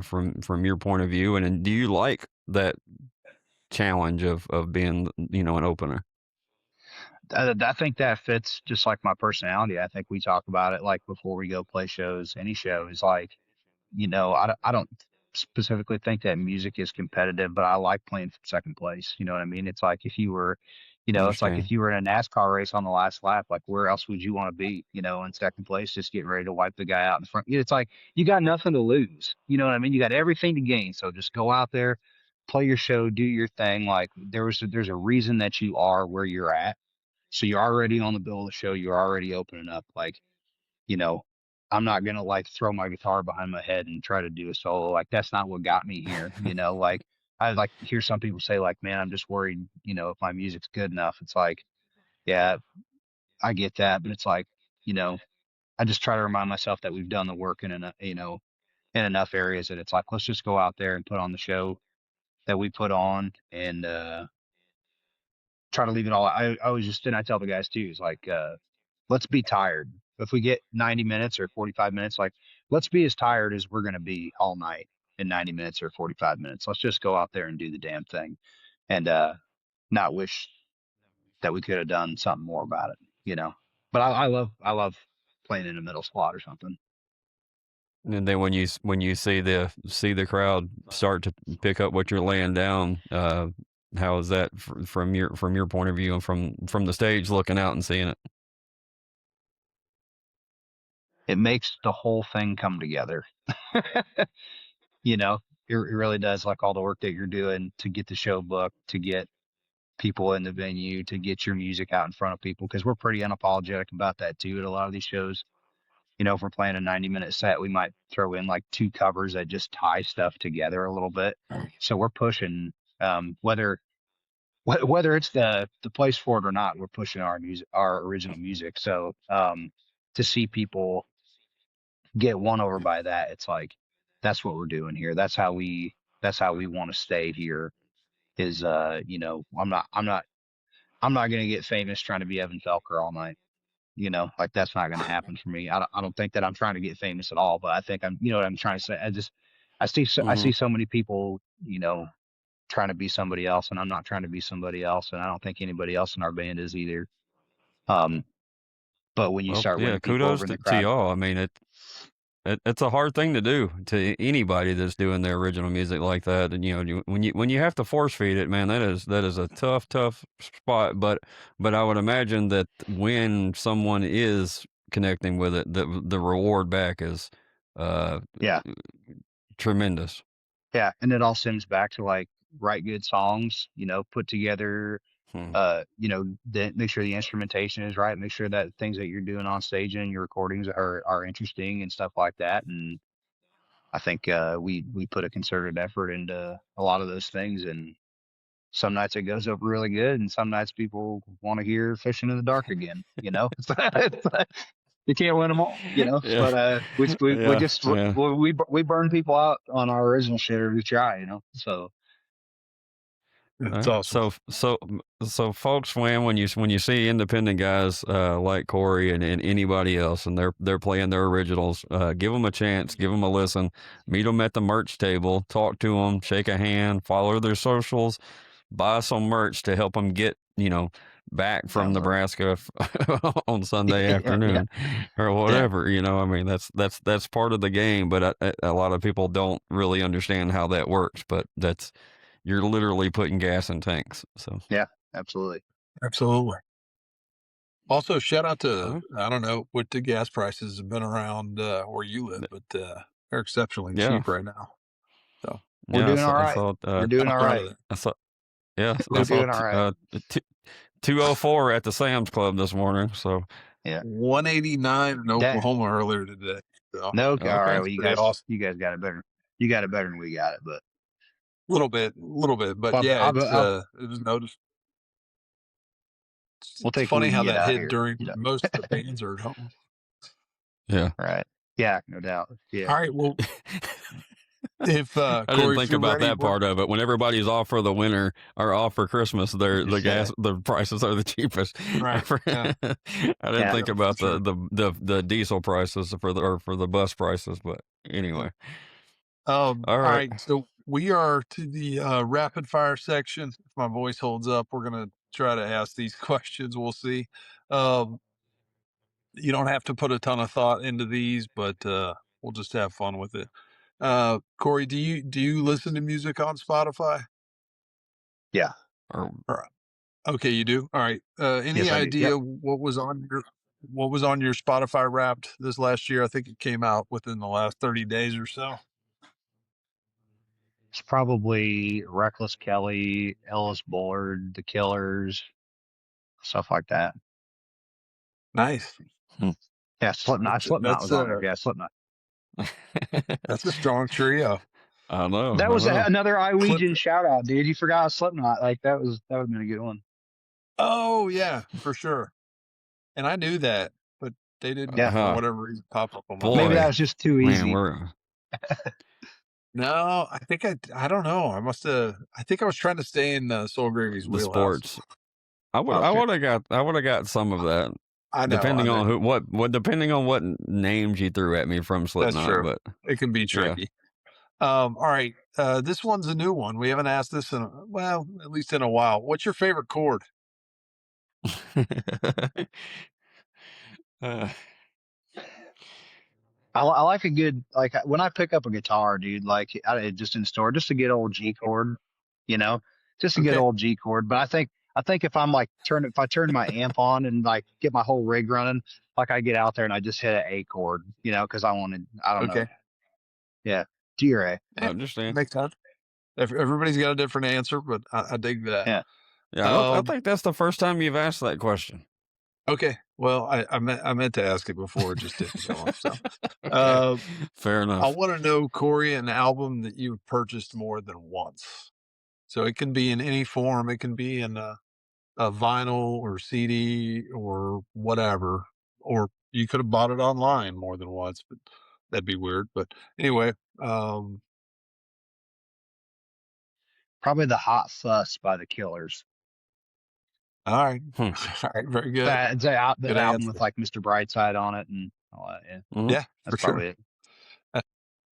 Speaker 4: from your point of view? And do you like that challenge of being an opener?
Speaker 5: I think that fits just like my personality. I think we talk about it like before we go play shows, any show is like, I don't specifically think that music is competitive, but I like playing for second place. You know what I mean? It's like if you were, it's like
Speaker 4: Understand?
Speaker 5: if you were in a NASCAR race on the last lap, like where else would you want to be? In second place, just getting ready to wipe the guy out in front. It's like you got nothing to lose. You know what I mean? You got everything to gain. So just go out there, play your show, do your thing. Like there's a reason that you are where you're at. So you're already on the bill of the show. You're already opening up. Like, you know, I'm not gonna like throw my guitar behind my head and try to do a solo. Like that's not what got me here. Like I like hear some people say like, man, I'm just worried, if my music's good enough. It's like, yeah, I get that, but it's like, you know, I just try to remind myself that we've done the work in enough, in enough areas that it's like, let's just go out there and put on the show that we put on and try to leave it all. I was just, and I tell the guys too, is like, let's be tired. If we get 90 minutes or 45 minutes, like let's be as tired as we're going to be all night in 90 minutes or 45 minutes. Let's just go out there and do the damn thing and not wish that we could have done something more about it. But I love playing in the middle slot or something.
Speaker 4: And then when you see the crowd start to pick up what you're laying down, how is that from your point of view and from the stage looking out and seeing it?
Speaker 5: It makes the whole thing come together. It really does, like all the work that you're doing to get the show booked, to get people in the venue, to get your music out in front of people, because we're pretty unapologetic about that too at a lot of these shows. If we're playing a 90-minute set, we might throw in like two covers that just tie stuff together a little bit. So we're pushing, whether it's the place for it or not, we're pushing our music, our original music. So to see people get won over by that, it's like that's what we're doing here. That's how we want to stay here. Is I'm not gonna get famous trying to be Evan Felker all night. Like that's not gonna happen for me. I don't think that I'm trying to get famous at all, but I think what I'm trying to say. I see
Speaker 4: Hmm.
Speaker 5: so many people, trying to be somebody else, and I'm not trying to be somebody else, and I don't think anybody else in our band is either. Um, But when you start winning people
Speaker 4: kudos
Speaker 5: over in the
Speaker 4: to
Speaker 5: crowd,
Speaker 4: y'all. I mean, it's a hard thing to do to anybody that's doing their original music like that. And when you have to force feed it, man, that is a tough spot. But I would imagine that when someone is connecting with it, the reward back is
Speaker 5: yeah,
Speaker 4: tremendous.
Speaker 5: yeah, and it all stems back to like write good songs, put together,
Speaker 4: Hmm.
Speaker 5: make sure the instrumentation is right, make sure that things that you're doing on stage and your recordings are interesting and stuff like that. And I think we put a concerted effort into a lot of those things, and some nights it goes over really good, and some nights people want to hear "Fishing in the Dark" again. You can't win them all,
Speaker 4: Yeah.
Speaker 5: But we
Speaker 4: Yeah.
Speaker 5: just
Speaker 4: Yeah.
Speaker 5: we burn people out on our original shit, or we try, So
Speaker 2: It's awesome.
Speaker 4: So folks, when you see independent guys like Cory and anybody else, and they're playing their originals, give them a chance, give them a listen, meet them at the merch table, talk to them, shake a hand, follow their socials, buy some merch to help them get back from Nebraska on Sunday afternoon or whatever. I mean that's part of the game, but a lot of people don't really understand how that works. But you're literally putting gas in tanks. So
Speaker 5: yeah, absolutely.
Speaker 2: Also, shout out to I don't know what the gas prices have been around where you live, but they're exceptionally cheap right now. So
Speaker 5: we're doing all right. We're doing all right.
Speaker 4: I saw. Yeah,
Speaker 5: we're doing all right.
Speaker 4: 204 at the Sam's Club this morning. So
Speaker 5: yeah,
Speaker 2: 189 in Oklahoma earlier today. So,
Speaker 5: no, all right. Well, you guys got it better. You got it better than we got it, but
Speaker 2: a little bit. But
Speaker 5: well,
Speaker 2: yeah, it was noticed.
Speaker 5: We'll
Speaker 2: it's
Speaker 5: take
Speaker 2: funny how that hit
Speaker 5: here,
Speaker 2: during most of the bands are at home.
Speaker 4: Yeah.
Speaker 5: Right. Yeah, no doubt. Yeah.
Speaker 2: All right. Well, if
Speaker 4: I didn't think about that part of it. When everybody's off for the winter or off for Christmas, the prices are the cheapest.
Speaker 2: Right. Yeah.
Speaker 4: I didn't think about the diesel prices for the bus prices, but anyway.
Speaker 2: All right. So we are to the rapid fire section. If my voice holds up, we're gonna try to ask these questions. We'll see. You don't have to put a ton of thought into these, but we'll just have fun with it. Cory, do you listen to music on Spotify?
Speaker 5: Yeah.
Speaker 2: Okay, you do. All right. Any idea what was on your Spotify Wrapped this last year? I think it came out within the last 30 days or so.
Speaker 5: It's probably Reckless Kelly, Ellis Bullard, The Killers, stuff like that.
Speaker 2: Nice.
Speaker 5: Yeah, Slipknot was on there. Yeah, Slipknot.
Speaker 2: That's a strong trio.
Speaker 4: I know.
Speaker 5: That was another Iwegian shout out, dude. You forgot Slipknot. Like that would have been a good one.
Speaker 2: Oh yeah, for sure. And I knew that, but they didn't for whatever reason pop up on my
Speaker 5: Maybe that was just too easy.
Speaker 2: No, I think I don't know. I think I was trying to stay in Soul Gravy's wheelhouse.
Speaker 4: Sports. I would have got some of that.
Speaker 2: I know.
Speaker 4: Depending on what names you threw at me from Slipknot.
Speaker 2: That's true.
Speaker 4: But
Speaker 2: it can be tricky. Yeah. All right. This one's a new one. We haven't asked this at least in a while. What's your favorite chord?
Speaker 5: I like a good, like when I pick up a guitar, dude, like just in the store, just a good old G chord, just a good old G chord. But I think if I'm like if I turn my amp on and like get my whole rig running, like I get out there and I just hit an A chord, because I don't know. Yeah. G or A.
Speaker 4: I understand.
Speaker 2: Makes sense. Everybody's got a different answer, but I dig that.
Speaker 5: Yeah.
Speaker 4: Yeah. I think that's the first time you've asked that question.
Speaker 2: Okay. Well, I meant to ask it before, it just didn't go off. So,
Speaker 4: okay. Fair enough.
Speaker 2: I want to know, Cory, an album that you've purchased more than once. So it can be in any form. It can be in a vinyl or CD or whatever, or you could have bought it online more than once, but that'd be weird. But anyway,
Speaker 5: probably The Hot Fuss by The Killers.
Speaker 2: All right. All right. Very good.
Speaker 5: It's the album with like Mr. Brightside on it and all that. Yeah.
Speaker 2: Mm-hmm. Yeah,
Speaker 5: that's
Speaker 2: for
Speaker 5: probably
Speaker 2: sure.
Speaker 5: It.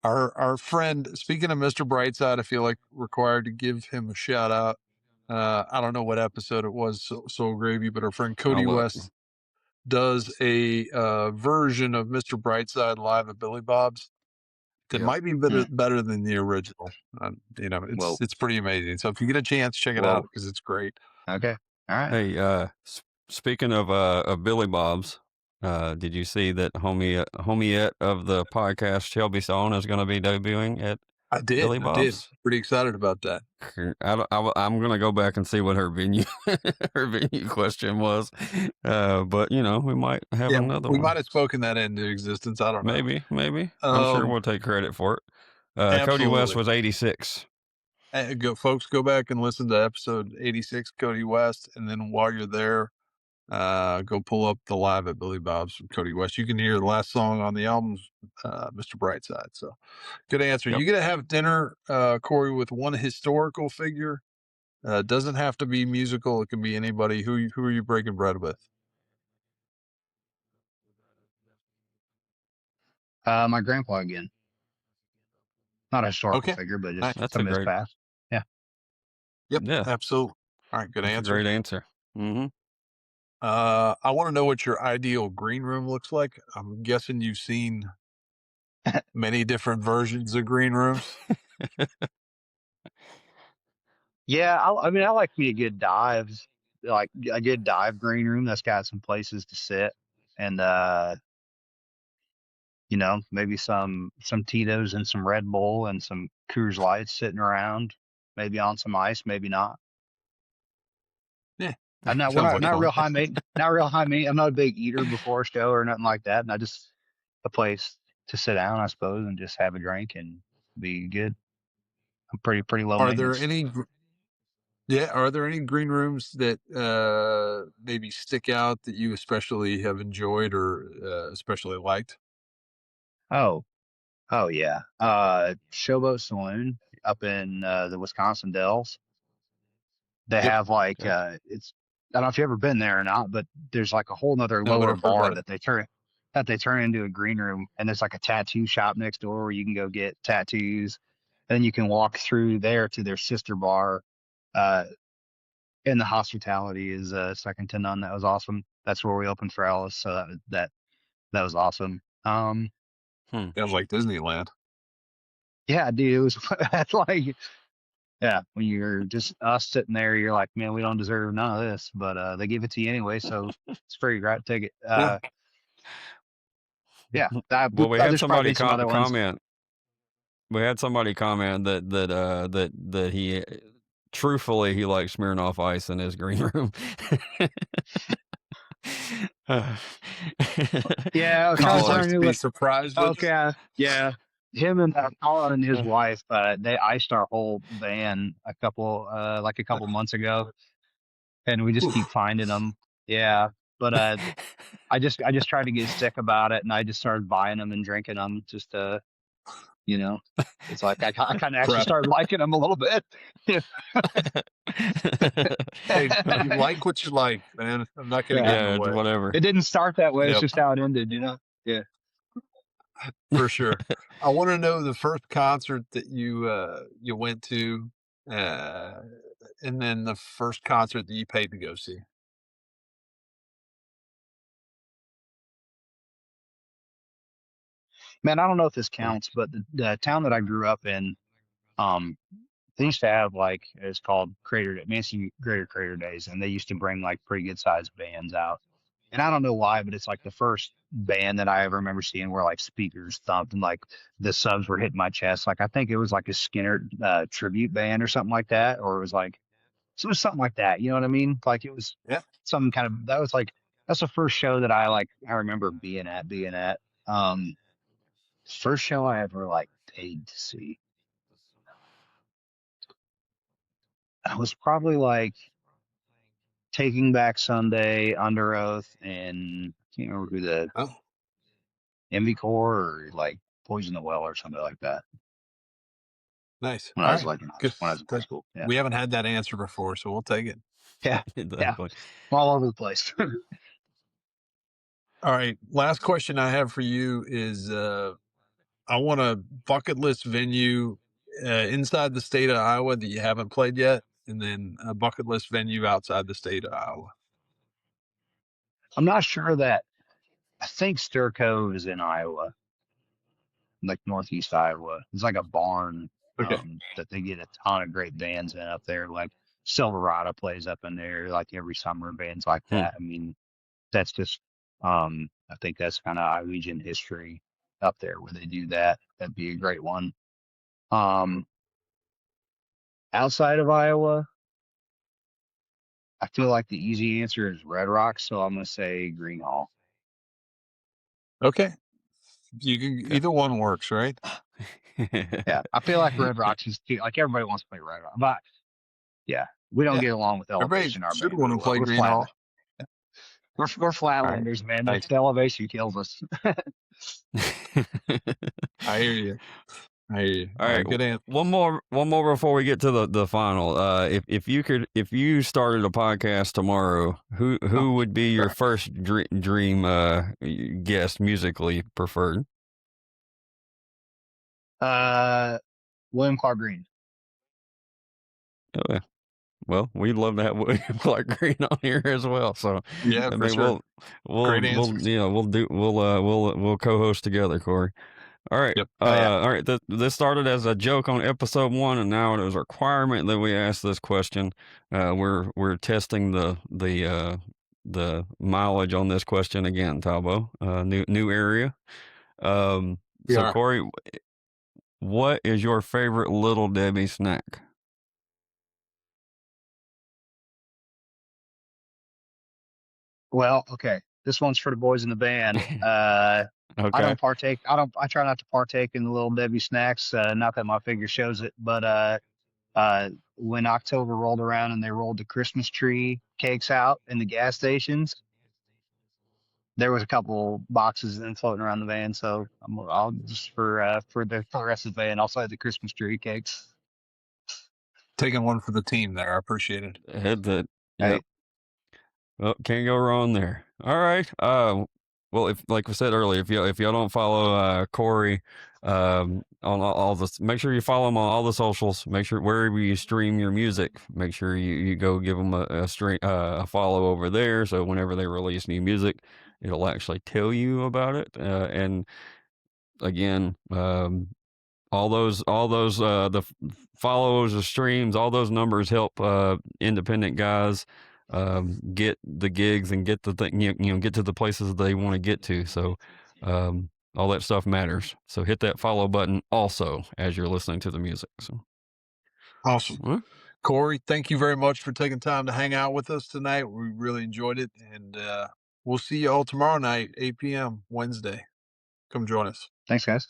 Speaker 2: Our friend, speaking of Mr. Brightside, I feel like required to give him a shout out. I don't know what episode it was, Soul Gravy, but our friend Cody West does a version of Mr. Brightside live at Billy Bob's that
Speaker 4: Yep.
Speaker 2: might be better than the original.
Speaker 5: Whoa.
Speaker 2: It's pretty amazing. So if you get a chance, check it out because it's great.
Speaker 5: Okay. All right.
Speaker 4: Hey, speaking of Billy Bob's, did you see that homie of the podcast Shelby Song is going to be debuting at Billy
Speaker 2: I did.
Speaker 4: Bob's?
Speaker 2: Pretty excited about that.
Speaker 4: I'm going to go back and see what her venue question was. But you know, we might have another
Speaker 2: we
Speaker 4: one.
Speaker 2: might have spoken that into existence. I don't know.
Speaker 4: Maybe. I'm sure we'll take credit for it. Cody West was 86.
Speaker 2: Folks, go back and listen to episode 86, Cody West, and then while you're there, go pull up the live at Billy Bob's from Cody West. You can hear the last song on the album, Mr. Brightside. So, good answer.
Speaker 4: Yep.
Speaker 2: You gonna have dinner, Cory, with one historical figure. Doesn't have to be musical. It can be anybody. Who are you breaking bread with?
Speaker 5: My grandpa again. Not a historical
Speaker 2: Okay.
Speaker 5: figure, but just
Speaker 4: That's
Speaker 5: some
Speaker 4: a
Speaker 5: of his
Speaker 4: great-
Speaker 5: past. Yeah.
Speaker 2: Yep.
Speaker 4: Yeah.
Speaker 2: Absolutely. All right. Good
Speaker 4: That's
Speaker 2: answer.
Speaker 4: a great answer. Mm-hmm.
Speaker 2: I want to know what your ideal green room looks like. I'm guessing you've seen many different versions of green rooms.
Speaker 5: Yeah, I mean, I like me a good dives, like a good dive green room that's got some places to sit, and you know, maybe some Tito's and some Red Bull and some Coors Lights sitting around, maybe on some ice, maybe not.
Speaker 2: Yeah,
Speaker 5: I'm not.
Speaker 2: sounds like
Speaker 5: Not
Speaker 2: fun.
Speaker 5: real high maintenance. Not real high maintenance. I'm not a big eater before a show or nothing like that, and I just a place to sit down, I suppose, and just have a drink and be good. I'm pretty low
Speaker 2: Are
Speaker 5: maintenance.
Speaker 2: there any? Yeah, are there any green rooms that maybe stick out that you especially have enjoyed or especially liked?
Speaker 5: Oh yeah. Showboat Saloon up in the Wisconsin Dells. They
Speaker 2: Yep.
Speaker 5: have like
Speaker 4: Okay.
Speaker 5: it's I don't know if you've ever been there or not, but there's like a whole nother
Speaker 2: No, but
Speaker 5: lower
Speaker 2: I've heard
Speaker 5: bar
Speaker 2: about it.
Speaker 5: that they turn into a green room, and there's like a tattoo shop next door where you can go get tattoos. And then you can walk through there to their sister bar. And the hospitality is second to none. That was awesome. That's where we opened for Alice, so that was awesome.
Speaker 2: Sounds like Disneyland.
Speaker 5: Yeah, dude, it was that's like, yeah, when you're just us sitting there, you're like, man, we don't deserve none of this, but they give it to you anyway, so it's free, right? Take it. Yeah.
Speaker 4: Well, we had
Speaker 5: there's
Speaker 4: somebody
Speaker 5: probably some other ones.
Speaker 4: comment. We had somebody comment that he truthfully he likes Smirnoff Ice in his green room.
Speaker 5: Yeah, I was trying to
Speaker 2: Colin
Speaker 5: tell you
Speaker 2: be
Speaker 5: what.
Speaker 2: surprised with.
Speaker 5: Okay, yeah. Him and Colin and his wife, they iced our whole van a couple months ago, and we just keep finding them. Yeah, but I just tried to get sick about it, and I just started buying them and drinking them. Just you know, it's like I kind of actually started liking them a little bit.
Speaker 2: Hey, you like what you like, man. I'm not gonna get in the way.
Speaker 4: Whatever.
Speaker 5: It didn't start that way.
Speaker 2: Yep.
Speaker 5: It's just how it ended, you know. Yeah.
Speaker 2: For sure. I want to know the first concert that you went to, and then the first concert that you paid to go see.
Speaker 5: Man, I don't know if this counts, but the town that I grew up in, they used to have like it's called Mansfield Greater Crater Days, and they used to bring like pretty good sized bands out. And I don't know why, but it's like the first band that I ever remember seeing where like speakers thumped and like the subs were hitting my chest. Like I think it was like a Skinner tribute band or something like that, or it was like so it was something like that. You know what I mean? Like it was some kind of that's the first show that I remember being at. First show I ever like paid to see. I was probably like Taking Back Sunday, Under Oath, and I can't remember who the Envy Core or like Poison the Well or something like that.
Speaker 2: Nice.
Speaker 5: When I was like in high school. Yeah.
Speaker 2: We haven't had that answer before, so we'll take it.
Speaker 5: Yeah.
Speaker 4: Exactly.
Speaker 5: Yeah. All over the place.
Speaker 2: All right. Last question I have for you is I want a bucket list venue inside the state of Iowa that you haven't played yet, and then a bucket list venue outside the state of Iowa.
Speaker 5: I'm not sure that. I think Stir Cove is in Iowa, like northeast Iowa. It's like a barn
Speaker 2: Okay.
Speaker 5: that they get a ton of great bands in up there. Like Silverado plays up in there like every summer, bands like
Speaker 4: Hmm.
Speaker 5: that. I mean, that's just I think that's kind of Iowegian history up there where they do that. That'd be a great one. Um, Outside of Iowa, I feel like the easy answer is Red Rocks, so I'm gonna say Green Hall.
Speaker 2: Okay. You can either one works, right?
Speaker 5: Yeah, I feel like Red Rocks is too, like everybody wants to play Red Rocks, but yeah, we don't
Speaker 2: Yeah.
Speaker 5: get along with
Speaker 2: Everybody
Speaker 5: elevation. Our
Speaker 2: should
Speaker 5: band
Speaker 2: want
Speaker 5: very
Speaker 2: to
Speaker 5: well.
Speaker 2: play
Speaker 5: We're
Speaker 2: Green
Speaker 5: flat.
Speaker 2: Hall.
Speaker 5: We're
Speaker 4: All right.
Speaker 5: flatlanders, man.
Speaker 2: Nice.
Speaker 5: The elevation kills us.
Speaker 2: I hear you. I hear you.
Speaker 4: All right,
Speaker 2: Good answer.
Speaker 4: one more before we get to the final. If you started a podcast tomorrow, who would be your first dream guest musically preferred?
Speaker 5: William Clark Green.
Speaker 4: Okay. Well, we'd love to have William Clark Green on here as well. So
Speaker 2: Yeah,
Speaker 4: I
Speaker 2: for
Speaker 4: mean,
Speaker 2: sure. Great answers.
Speaker 4: we'll co-host together, Cory. All right.
Speaker 2: Yep.
Speaker 5: Oh yeah.
Speaker 4: All right. This started as a joke on episode 1, and now it is a requirement that we ask this question. We're testing the mileage on this question again, Talbo. New area.
Speaker 2: We
Speaker 4: So
Speaker 2: are.
Speaker 4: Cory, what is your favorite Little Debbie snack?
Speaker 5: Well, okay. This one's for the boys in the band. I
Speaker 4: Okay.
Speaker 5: don't partake. I try not to partake in the Little Debbie snacks. Not that my figure shows it, but when October rolled around and they rolled the Christmas tree cakes out in the gas stations, there was a couple boxes then floating around the van. So I'll just for the rest of the van, I'll say the Christmas tree cakes.
Speaker 2: Taking one for the team there. I appreciate it.
Speaker 4: Head that. Yep.
Speaker 5: Hey,
Speaker 4: Well, can't go wrong there. All right. Well, if like we said earlier, if y'all don't follow Cory on all this, make sure you follow him on all the socials. Make sure wherever you stream your music, make sure you go give them a follow over there. So whenever they release new music, it'll actually tell you about it. And again, all those the follows, the streams, all those numbers help independent guys get the gigs and get the thing, get to the places they want to get to. So all that stuff matters. So hit that follow button also as you're listening to the music. So
Speaker 2: Awesome.
Speaker 4: well,
Speaker 2: Cory, thank you very much for taking time to hang out with us tonight. We really enjoyed it. And we'll see you all tomorrow night, 8 p.m. Wednesday. Come join us.
Speaker 5: thanks, guys.